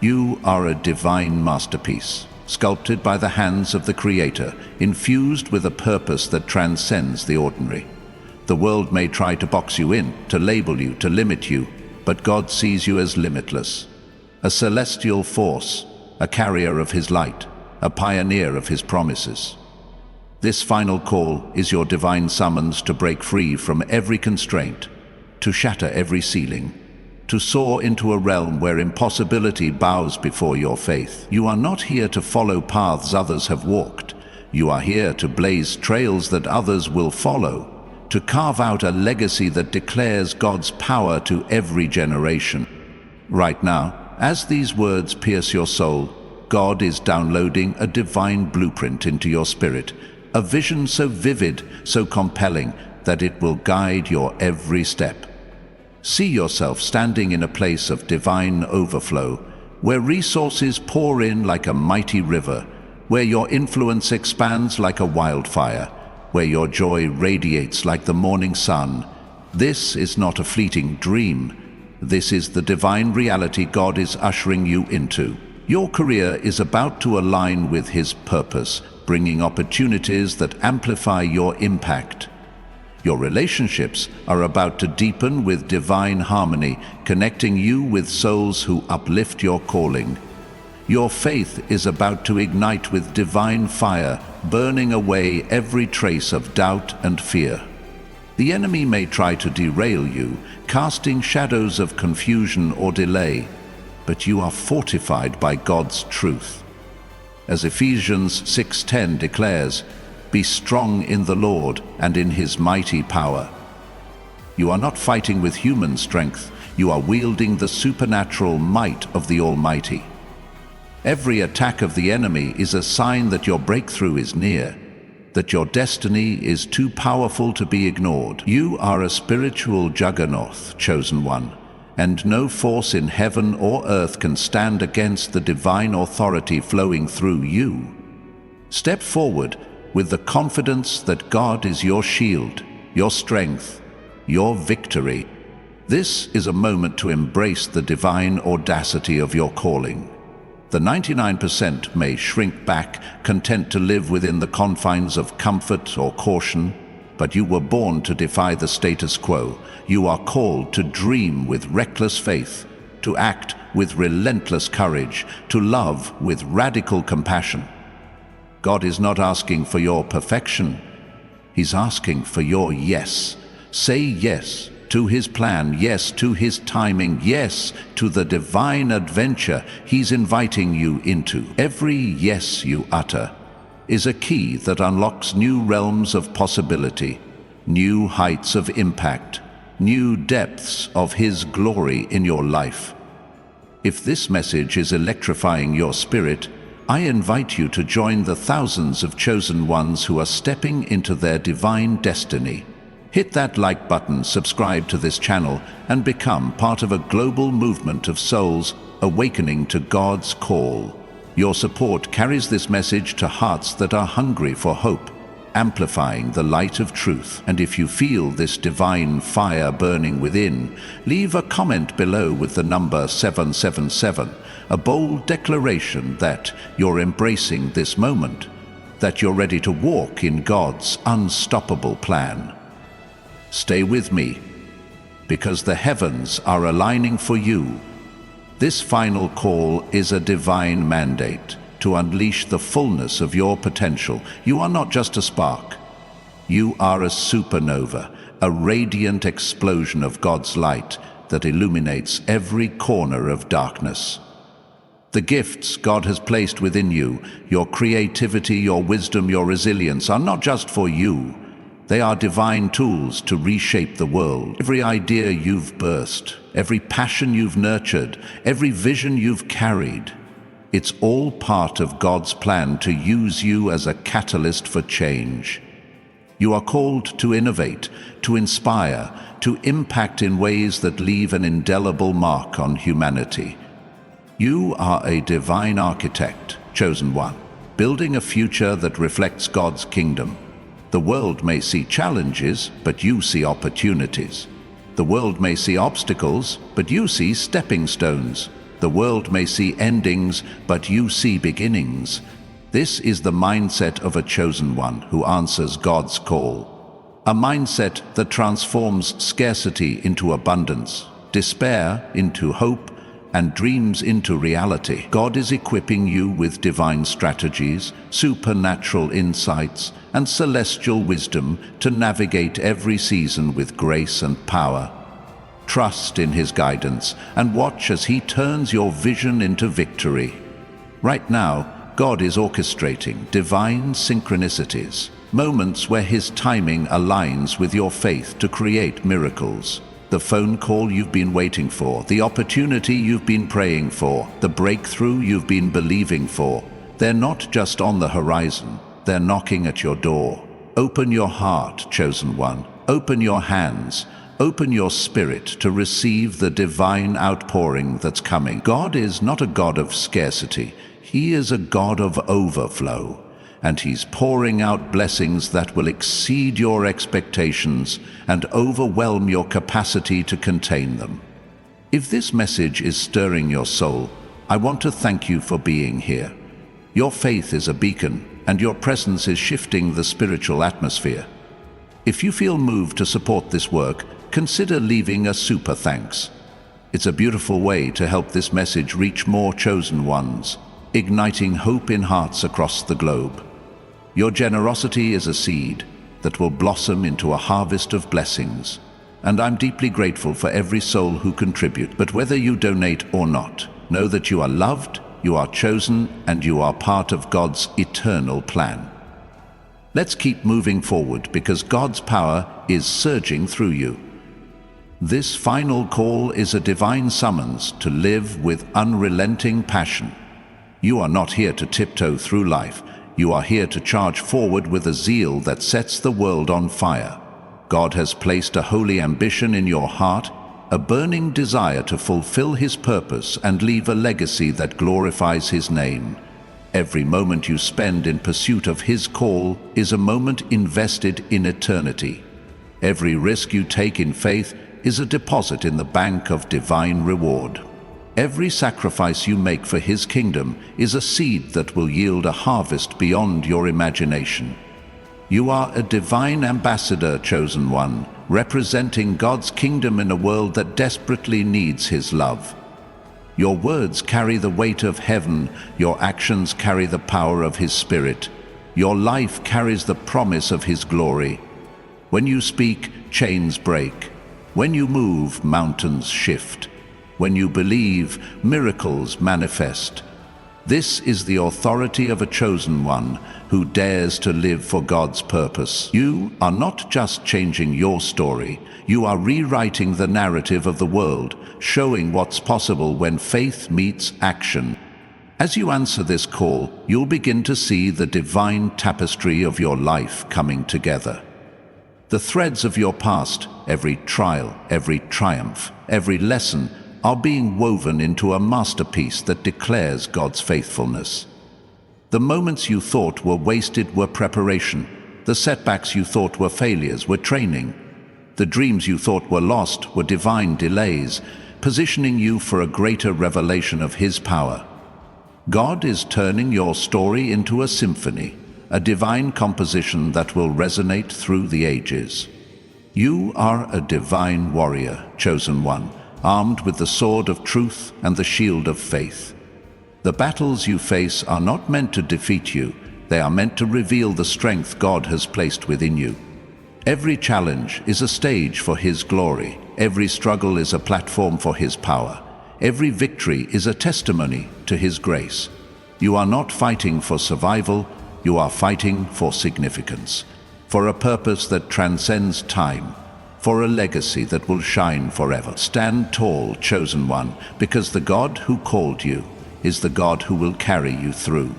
You are a divine masterpiece, sculpted by the hands of the Creator, infused with a purpose that transcends the ordinary. The world may try to box you in, to label you, to limit you, but God sees you as limitless. A celestial force, a carrier of His light, a pioneer of His promises. This final call is your divine summons to break free from every constraint, to shatter every ceiling, to soar into a realm where impossibility bows before your faith. You are not here to follow paths others have walked. You are here to blaze trails that others will follow, to carve out a legacy that declares God's power to every generation. Right now, as these words pierce your soul, God is downloading a divine blueprint into your spirit, a vision so vivid, so compelling, that it will guide your every step. See yourself standing in a place of divine overflow, where resources pour in like a mighty river, where your influence expands like a wildfire, where your joy radiates like the morning sun. This is not a fleeting dream. This is the divine reality God is ushering you into. Your career is about to align with His purpose, bringing opportunities that amplify your impact. Your relationships are about to deepen with divine harmony, connecting you with souls who uplift your calling. Your faith is about to ignite with divine fire, burning away every trace of doubt and fear. The enemy may try to derail you, casting shadows of confusion or delay, but you are fortified by God's truth. As Ephesians 6:10 declares, "Be strong in the Lord and in His mighty power." You are not fighting with human strength, you are wielding the supernatural might of the Almighty. Every attack of the enemy is a sign that your breakthrough is near, that your destiny is too powerful to be ignored. You are a spiritual juggernaut, chosen one, and no force in heaven or earth can stand against the divine authority flowing through you. Step forward with the confidence that God is your shield, your strength, your victory. This is a moment to embrace the divine audacity of your calling. The 99% may shrink back, content to live within the confines of comfort or caution, but you were born to defy the status quo. You are called to dream with reckless faith, to act with relentless courage, to love with radical compassion. God is not asking for your perfection. He's asking for your yes. Say yes to His plan, yes to His timing, yes to the divine adventure He's inviting you into. Every yes you utter is a key that unlocks new realms of possibility, new heights of impact, new depths of His glory in your life. If this message is electrifying your spirit, I invite you to join the thousands of chosen ones who are stepping into their divine destiny. Hit that like button, subscribe to this channel, and become part of a global movement of souls awakening to God's call. Your support carries this message to hearts that are hungry for hope, amplifying the light of truth. And if you feel this divine fire burning within, leave a comment below with the number 777, a bold declaration that you're embracing this moment, that you're ready to walk in God's unstoppable plan. Stay with me, because the heavens are aligning for you. This final call is a divine mandate to unleash the fullness of your potential. You are not just a spark. You are a supernova, a radiant explosion of God's light that illuminates every corner of darkness. The gifts God has placed within you, your creativity, your wisdom, your resilience, are not just for you. They are divine tools to reshape the world. Every idea you've birthed, every passion you've nurtured, every vision you've carried, it's all part of God's plan to use you as a catalyst for change. You are called to innovate, to inspire, to impact in ways that leave an indelible mark on humanity. You are a divine architect, chosen one, building a future that reflects God's kingdom. The world may see challenges, but you see opportunities. The world may see obstacles, but you see stepping stones. The world may see endings, but you see beginnings. This is the mindset of a chosen one who answers God's call. A mindset that transforms scarcity into abundance, despair into hope, and dreams into reality. God is equipping you with divine strategies, supernatural insights, and celestial wisdom to navigate every season with grace and power. Trust in His guidance and watch as He turns your vision into victory. Right now, God is orchestrating divine synchronicities, moments where His timing aligns with your faith to create miracles. The phone call you've been waiting for, the opportunity you've been praying for, the breakthrough you've been believing for. They're not just on the horizon, they're knocking at your door. Open your heart, chosen one. Open your hands. Open your spirit to receive the divine outpouring that's coming. God is not a God of scarcity. He is a God of overflow. And He's pouring out blessings that will exceed your expectations and overwhelm your capacity to contain them. If this message is stirring your soul, I want to thank you for being here. Your faith is a beacon, and your presence is shifting the spiritual atmosphere. If you feel moved to support this work, consider leaving a super thanks. It's a beautiful way to help this message reach more chosen ones, igniting hope in hearts across the globe. Your generosity is a seed that will blossom into a harvest of blessings, and I'm deeply grateful for every soul who contributes. But whether you donate or not, know that you are loved, you are chosen, and you are part of God's eternal plan. Let's keep moving forward because God's power is surging through you. This final call is a divine summons to live with unrelenting passion. You are not here to tiptoe through life. You are here to charge forward with a zeal that sets the world on fire. God has placed a holy ambition in your heart, a burning desire to fulfill His purpose and leave a legacy that glorifies His name. Every moment you spend in pursuit of His call is a moment invested in eternity. Every risk you take in faith is a deposit in the bank of divine reward. Every sacrifice you make for His kingdom is a seed that will yield a harvest beyond your imagination. You are a divine ambassador, chosen one, representing God's kingdom in a world that desperately needs His love. Your words carry the weight of heaven, your actions carry the power of His Spirit, your life carries the promise of His glory. When you speak, chains break. When you move, mountains shift. When you believe, miracles manifest. This is the authority of a chosen one who dares to live for God's purpose. You are not just changing your story, you are rewriting the narrative of the world, showing what's possible when faith meets action. As you answer this call, you'll begin to see the divine tapestry of your life coming together. The threads of your past, every trial, every triumph, every lesson, are being woven into a masterpiece that declares God's faithfulness. The moments you thought were wasted were preparation. The setbacks you thought were failures were training. The dreams you thought were lost were divine delays, positioning you for a greater revelation of His power. God is turning your story into a symphony, a divine composition that will resonate through the ages. You are a divine warrior, chosen one, armed with the sword of truth and the shield of faith. The battles you face are not meant to defeat you, they are meant to reveal the strength God has placed within you. Every challenge is a stage for His glory, every struggle is a platform for His power, every victory is a testimony to His grace. You are not fighting for survival, you are fighting for significance, for a purpose that transcends time, for a legacy that will shine forever. Stand tall, chosen one, because the God who called you is the God who will carry you through.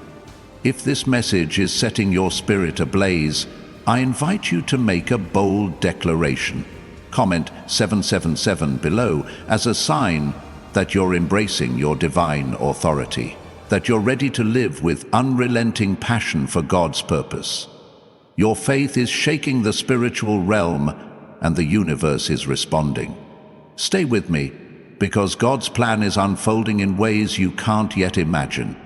If this message is setting your spirit ablaze, I invite you to make a bold declaration. Comment 777 below as a sign that you're embracing your divine authority, that you're ready to live with unrelenting passion for God's purpose. Your faith is shaking the spiritual realm, and the universe is responding. Stay with me, because God's plan is unfolding in ways you can't yet imagine.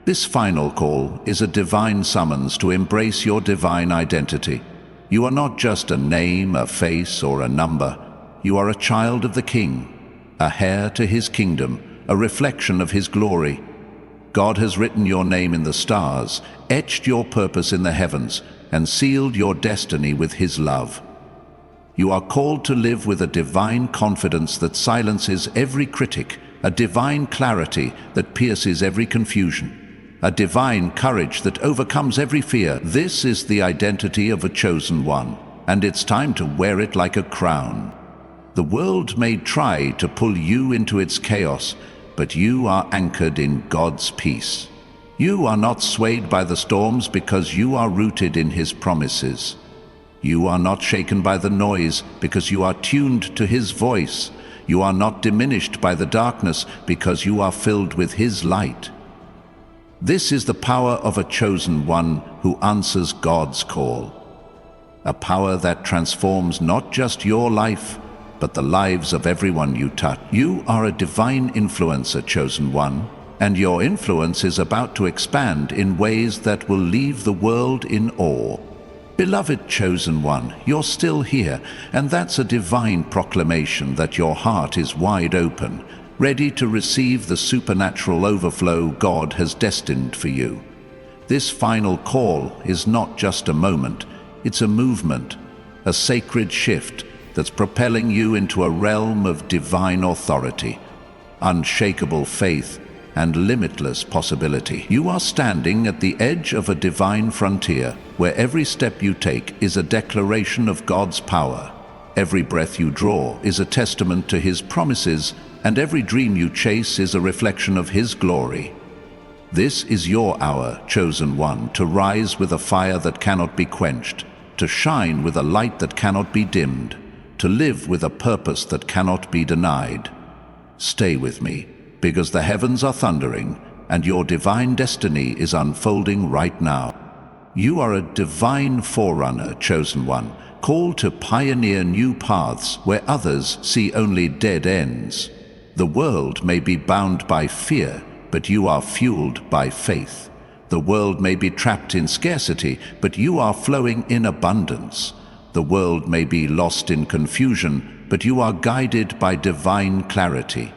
This final call is a divine summons to embrace your divine identity. You are not just a name, a face, or a number. You are a child of the King, a heir to his kingdom, a reflection of his glory. God has written your name in the stars, etched your purpose in the heavens, and sealed your destiny with his love. You are called to live with a divine confidence that silences every critic, a divine clarity that pierces every confusion, a divine courage that overcomes every fear. This is the identity of a chosen one, and it's time to wear it like a crown. The world may try to pull you into its chaos, but you are anchored in God's peace. You are not swayed by the storms because you are rooted in his promises. You are not shaken by the noise because you are tuned to his voice. You are not diminished by the darkness because you are filled with his light. This is the power of a chosen one who answers God's call. A power that transforms not just your life, but the lives of everyone you touch. You are a divine influencer, chosen one, and your influence is about to expand in ways that will leave the world in awe. Beloved chosen one, you're still here, and that's a divine proclamation that your heart is wide open, ready to receive the supernatural overflow God has destined for you. This final call is not just a moment, it's a movement, a sacred shift that's propelling you into a realm of divine authority, unshakable faith, and limitless possibility. You are standing at the edge of a divine frontier, where every step you take is a declaration of God's power. Every breath you draw is a testament to his promises, and every dream you chase is a reflection of his glory. This is your hour, chosen one, to rise with a fire that cannot be quenched, to shine with a light that cannot be dimmed, to live with a purpose that cannot be denied. Stay with me, because the heavens are thundering, and your divine destiny is unfolding right now. You are a divine forerunner, chosen one, called to pioneer new paths where others see only dead ends. The world may be bound by fear, but you are fueled by faith. The world may be trapped in scarcity, but you are flowing in abundance. The world may be lost in confusion, but you are guided by divine clarity.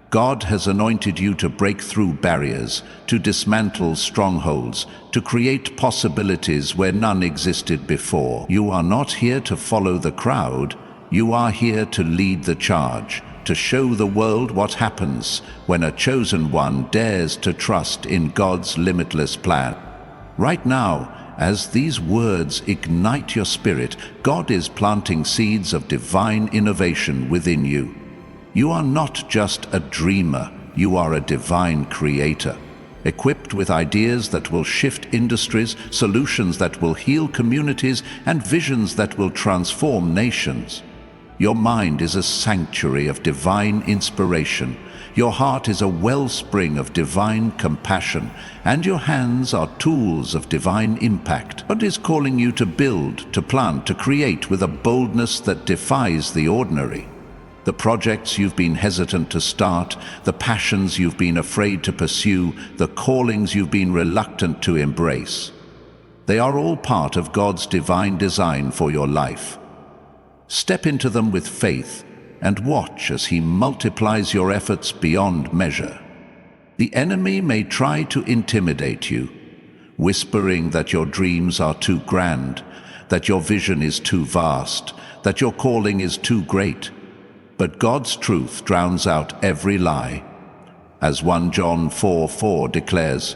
God has anointed you to break through barriers, to dismantle strongholds, to create possibilities where none existed before. You are not here to follow the crowd, you are here to lead the charge, to show the world what happens when a chosen one dares to trust in God's limitless plan. Right now, as these words ignite your spirit, God is planting seeds of divine innovation within you. You are not just a dreamer, you are a divine creator, equipped with ideas that will shift industries, solutions that will heal communities, and visions that will transform nations. Your mind is a sanctuary of divine inspiration. Your heart is a wellspring of divine compassion, and your hands are tools of divine impact. God is calling you to build, to plant, to create with a boldness that defies the ordinary. The projects you've been hesitant to start, the passions you've been afraid to pursue, the callings you've been reluctant to embrace. They are all part of God's divine design for your life. Step into them with faith and watch as he multiplies your efforts beyond measure. The enemy may try to intimidate you, whispering that your dreams are too grand, that your vision is too vast, that your calling is too great. But God's truth drowns out every lie. As 1 John 4:4 declares,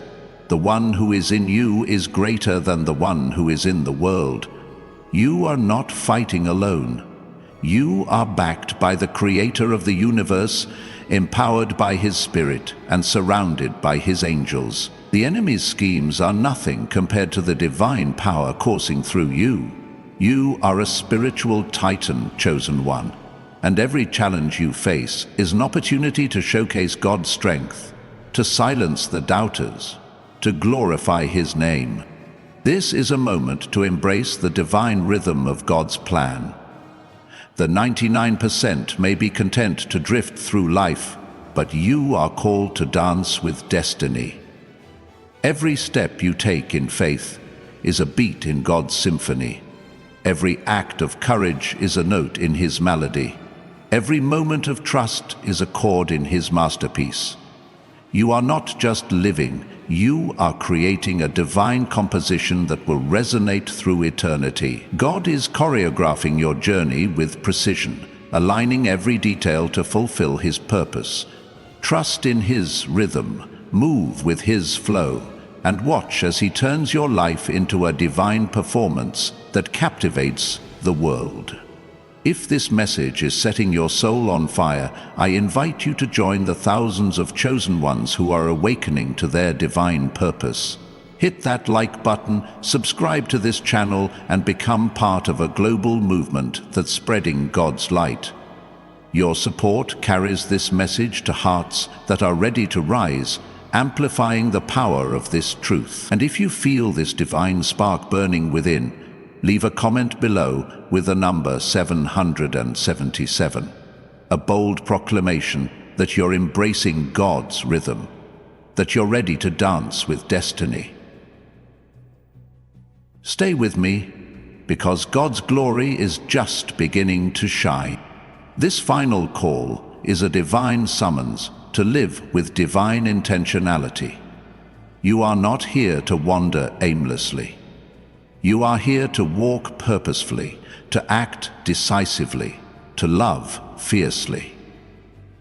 "The one who is in you is greater than the one who is in the world." You are not fighting alone. You are backed by the Creator of the universe, empowered by His Spirit, and surrounded by His angels. The enemy's schemes are nothing compared to the divine power coursing through you. You are a spiritual titan, chosen one, and every challenge you face is an opportunity to showcase God's strength, to silence the doubters, to glorify His name. This is a moment to embrace the divine rhythm of God's plan. The 99% may be content to drift through life, but you are called to dance with destiny. Every step you take in faith is a beat in God's symphony. Every act of courage is a note in His melody. Every moment of trust is a chord in His masterpiece. You are not just living, you are creating a divine composition that will resonate through eternity. God is choreographing your journey with precision, aligning every detail to fulfill His purpose. Trust in His rhythm, move with His flow, and watch as He turns your life into a divine performance that captivates the world. If this message is setting your soul on fire, I invite you to join the thousands of chosen ones who are awakening to their divine purpose. Hit that like button, subscribe to this channel, and become part of a global movement that's spreading God's light. Your support carries this message to hearts that are ready to rise, amplifying the power of this truth. And if you feel this divine spark burning within, leave a comment below with the number 777, a bold proclamation that you're embracing God's rhythm, that you're ready to dance with destiny. Stay with me, because God's glory is just beginning to shine. This final call is a divine summons to live with divine intentionality. You are not here to wander aimlessly. You are here to walk purposefully, to act decisively, to love fiercely.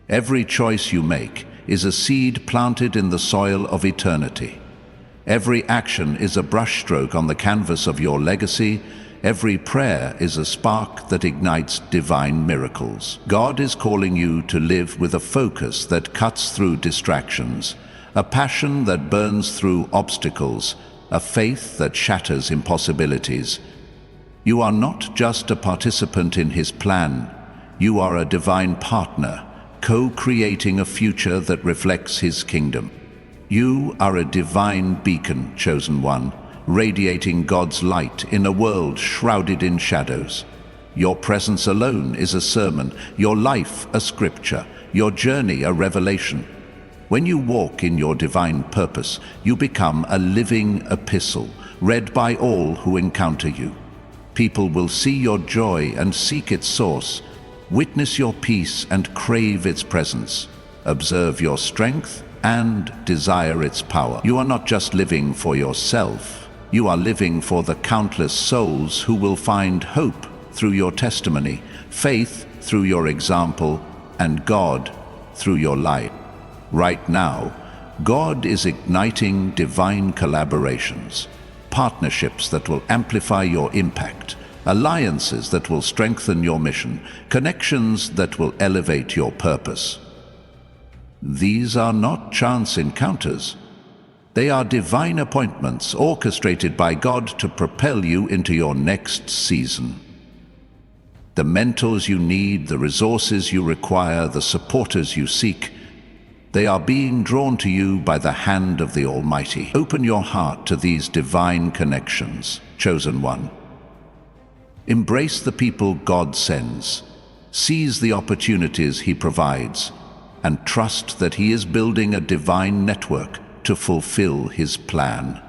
Every choice you make is a seed planted in the soil of eternity. Every action is a brushstroke on the canvas of your legacy. Every prayer is a spark that ignites divine miracles. God is calling you to live with a focus that cuts through distractions, a passion that burns through obstacles, a faith that shatters impossibilities. You are not just a participant in His plan, you are a divine partner, co-creating a future that reflects His kingdom. You are a divine beacon, chosen one, radiating God's light in a world shrouded in shadows. Your presence alone is a sermon, your life a scripture, your journey a revelation. When you walk in your divine purpose, you become a living epistle, read by all who encounter you. People will see your joy and seek its source, witness your peace and crave its presence, observe your strength and desire its power. You are not just living for yourself, you are living for the countless souls who will find hope through your testimony, faith through your example, and God through your life. Right now, God is igniting divine collaborations, partnerships that will amplify your impact, alliances that will strengthen your mission, connections that will elevate your purpose. These are not chance encounters. They are divine appointments orchestrated by God to propel you into your next season. The mentors you need, the resources you require, the supporters you seek, they are being drawn to you by the hand of the Almighty. Open your heart to these divine connections, chosen one. Embrace the people God sends, seize the opportunities He provides, and trust that He is building a divine network to fulfill His plan.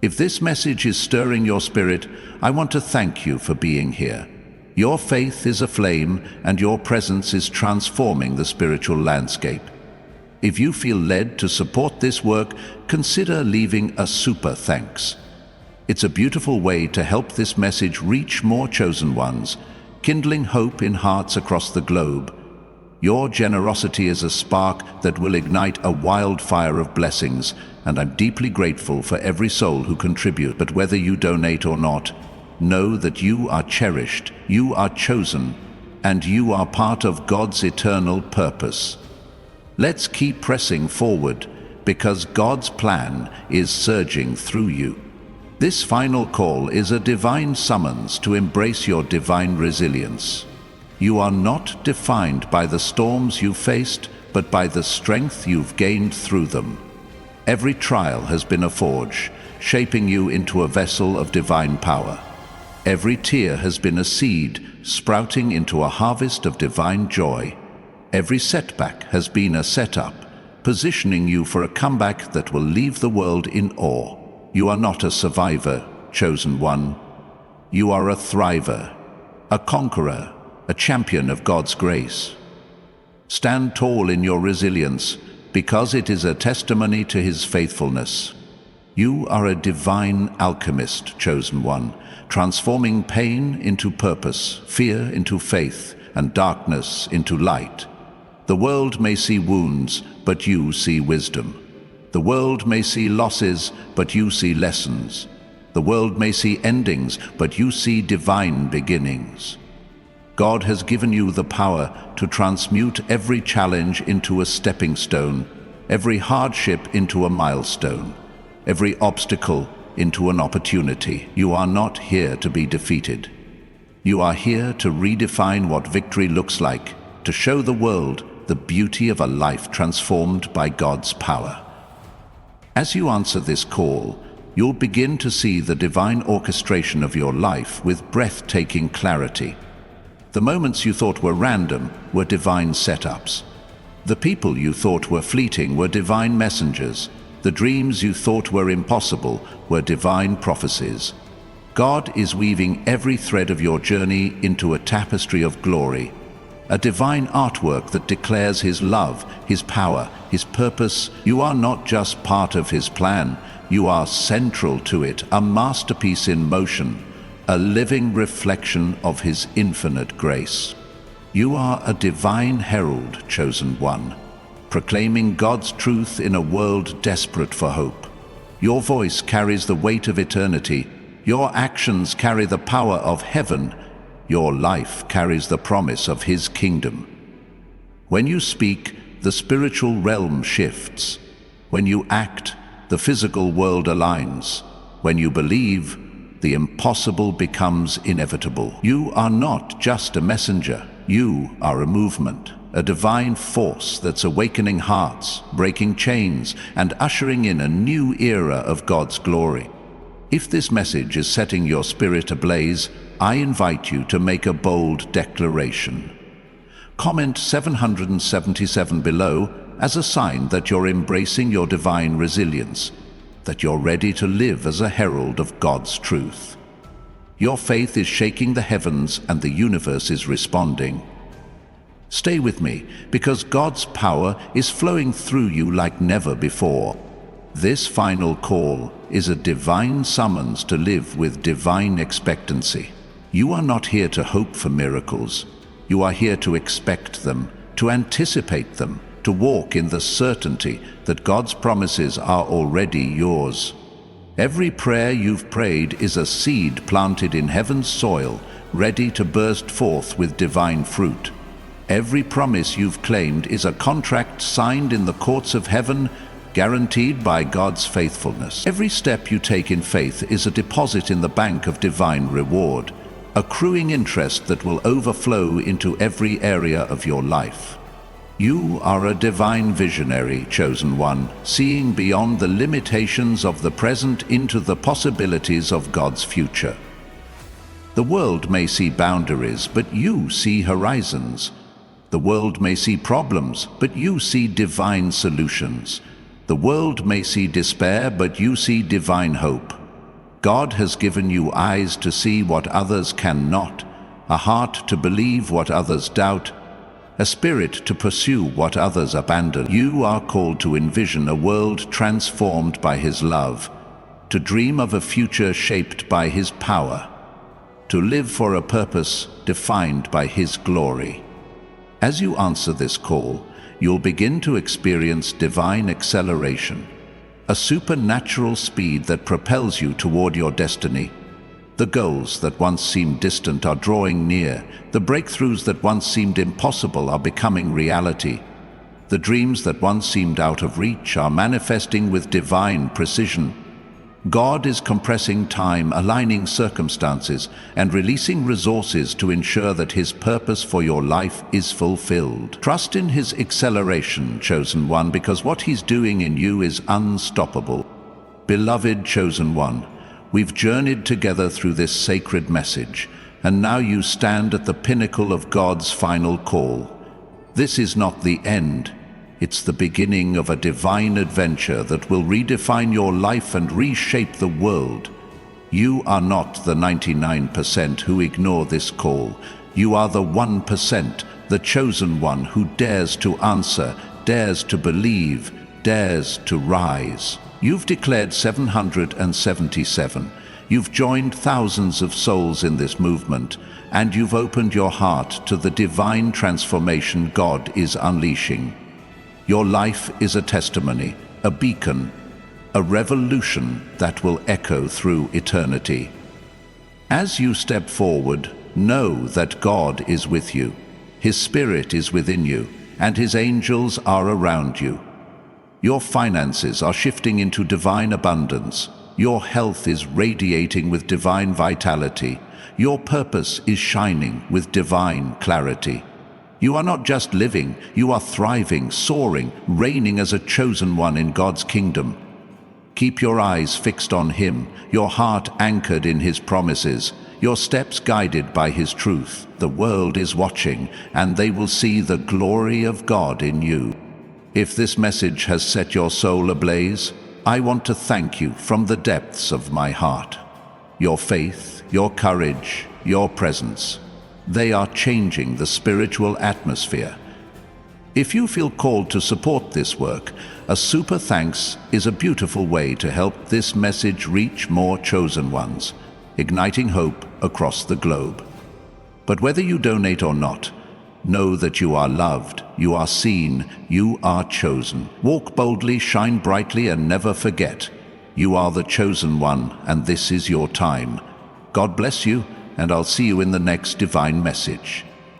If this message is stirring your spirit, I want to thank you for being here. Your faith is aflame, and your presence is transforming the spiritual landscape. If you feel led to support this work, consider leaving a super thanks. It's a beautiful way to help this message reach more chosen ones, kindling hope in hearts across the globe. Your generosity is a spark that will ignite a wildfire of blessings, and I'm deeply grateful for every soul who contributes. But whether you donate or not, know that you are cherished, you are chosen, and you are part of God's eternal purpose. Let's keep pressing forward, because God's plan is surging through you. This final call is a divine summons to embrace your divine resilience. You are not defined by the storms you faced, but by the strength you've gained through them. Every trial has been a forge, shaping you into a vessel of divine power. Every tear has been a seed, sprouting into a harvest of divine joy. Every setback has been a setup, positioning you for a comeback that will leave the world in awe. You are not a survivor, chosen one. You are a thriver, a conqueror, a champion of God's grace. Stand tall in your resilience, because it is a testimony to His faithfulness. You are a divine alchemist, chosen one, transforming pain into purpose, fear into faith, and darkness into light. The world may see wounds, but you see wisdom. The world may see losses, but you see lessons. The world may see endings, but you see divine beginnings. God has given you the power to transmute every challenge into a stepping stone, every hardship into a milestone, every obstacle into an opportunity. You are not here to be defeated. You are here to redefine what victory looks like, to show the world the beauty of a life transformed by God's power. As you answer this call, you'll begin to see the divine orchestration of your life with breathtaking clarity. The moments you thought were random were divine setups. The people you thought were fleeting were divine messengers. The dreams you thought were impossible were divine prophecies. God is weaving every thread of your journey into a tapestry of glory, a divine artwork that declares His love, His power, His purpose. You are not just part of His plan, you are central to it, a masterpiece in motion, a living reflection of His infinite grace. You are a divine herald, chosen one, proclaiming God's truth in a world desperate for hope. Your voice carries the weight of eternity, your actions carry the power of heaven, your life carries the promise of His kingdom. When you speak, the spiritual realm shifts. When you act, the physical world aligns. When you believe, the impossible becomes inevitable. You are not just a messenger, you are a movement, a divine force that's awakening hearts, breaking chains, and ushering in a new era of God's glory. If this message is setting your spirit ablaze, I invite you to make a bold declaration. Comment 777 below as a sign that you're embracing your divine resilience, that you're ready to live as a herald of God's truth. Your faith is shaking the heavens and the universe is responding. Stay with me, because God's power is flowing through you like never before. This final call is a divine summons to live with divine expectancy. You are not here to hope for miracles. You are here to expect them, to anticipate them, to walk in the certainty that God's promises are already yours. Every prayer you've prayed is a seed planted in heaven's soil, ready to burst forth with divine fruit. Every promise you've claimed is a contract signed in the courts of heaven, guaranteed by God's faithfulness. Every step you take in faith is a deposit in the bank of divine reward, accruing interest that will overflow into every area of your life. You are a divine visionary, chosen one, seeing beyond the limitations of the present into the possibilities of God's future. The world may see boundaries, but you see horizons. The world may see problems, but you see divine solutions. The world may see despair, but you see divine hope. God has given you eyes to see what others cannot, a heart to believe what others doubt, a spirit to pursue what others abandon. You are called to envision a world transformed by His love, to dream of a future shaped by His power, to live for a purpose defined by His glory. As you answer this call, you'll begin to experience divine acceleration, a supernatural speed that propels you toward your destiny. The goals that once seemed distant are drawing near. The breakthroughs that once seemed impossible are becoming reality. The dreams that once seemed out of reach are manifesting with divine precision. God is compressing time, aligning circumstances, and releasing resources to ensure that His purpose for your life is fulfilled. Trust in His acceleration, chosen one, because what He's doing in you is unstoppable. Beloved chosen one, we've journeyed together through this sacred message, and now you stand at the pinnacle of God's final call. This is not the end. It's the beginning of a divine adventure that will redefine your life and reshape the world. You are not the 99% who ignore this call. You are the 1%, the chosen one who dares to answer, dares to believe, dares to rise. You've declared 777. You've joined thousands of souls in this movement, and you've opened your heart to the divine transformation God is unleashing. Your life is a testimony, a beacon, a revolution that will echo through eternity. As you step forward, know that God is with you. His Spirit is within you, and His angels are around you. Your finances are shifting into divine abundance. Your health is radiating with divine vitality. Your purpose is shining with divine clarity. You are not just living, you are thriving, soaring, reigning as a chosen one in God's kingdom. Keep your eyes fixed on Him, your heart anchored in His promises, your steps guided by His truth. The world is watching, and they will see the glory of God in you. If this message has set your soul ablaze, I want to thank you from the depths of my heart. Your faith, your courage, your presence, they are changing the spiritual atmosphere. If you feel called to support this work, a super thanks is a beautiful way to help this message reach more chosen ones, igniting hope across the globe. But whether you donate or not, know that you are loved, you are seen, you are chosen. Walk boldly, shine brightly, and never forget, you are the chosen one, and this is your time. God bless you, and I'll see you in the next divine message.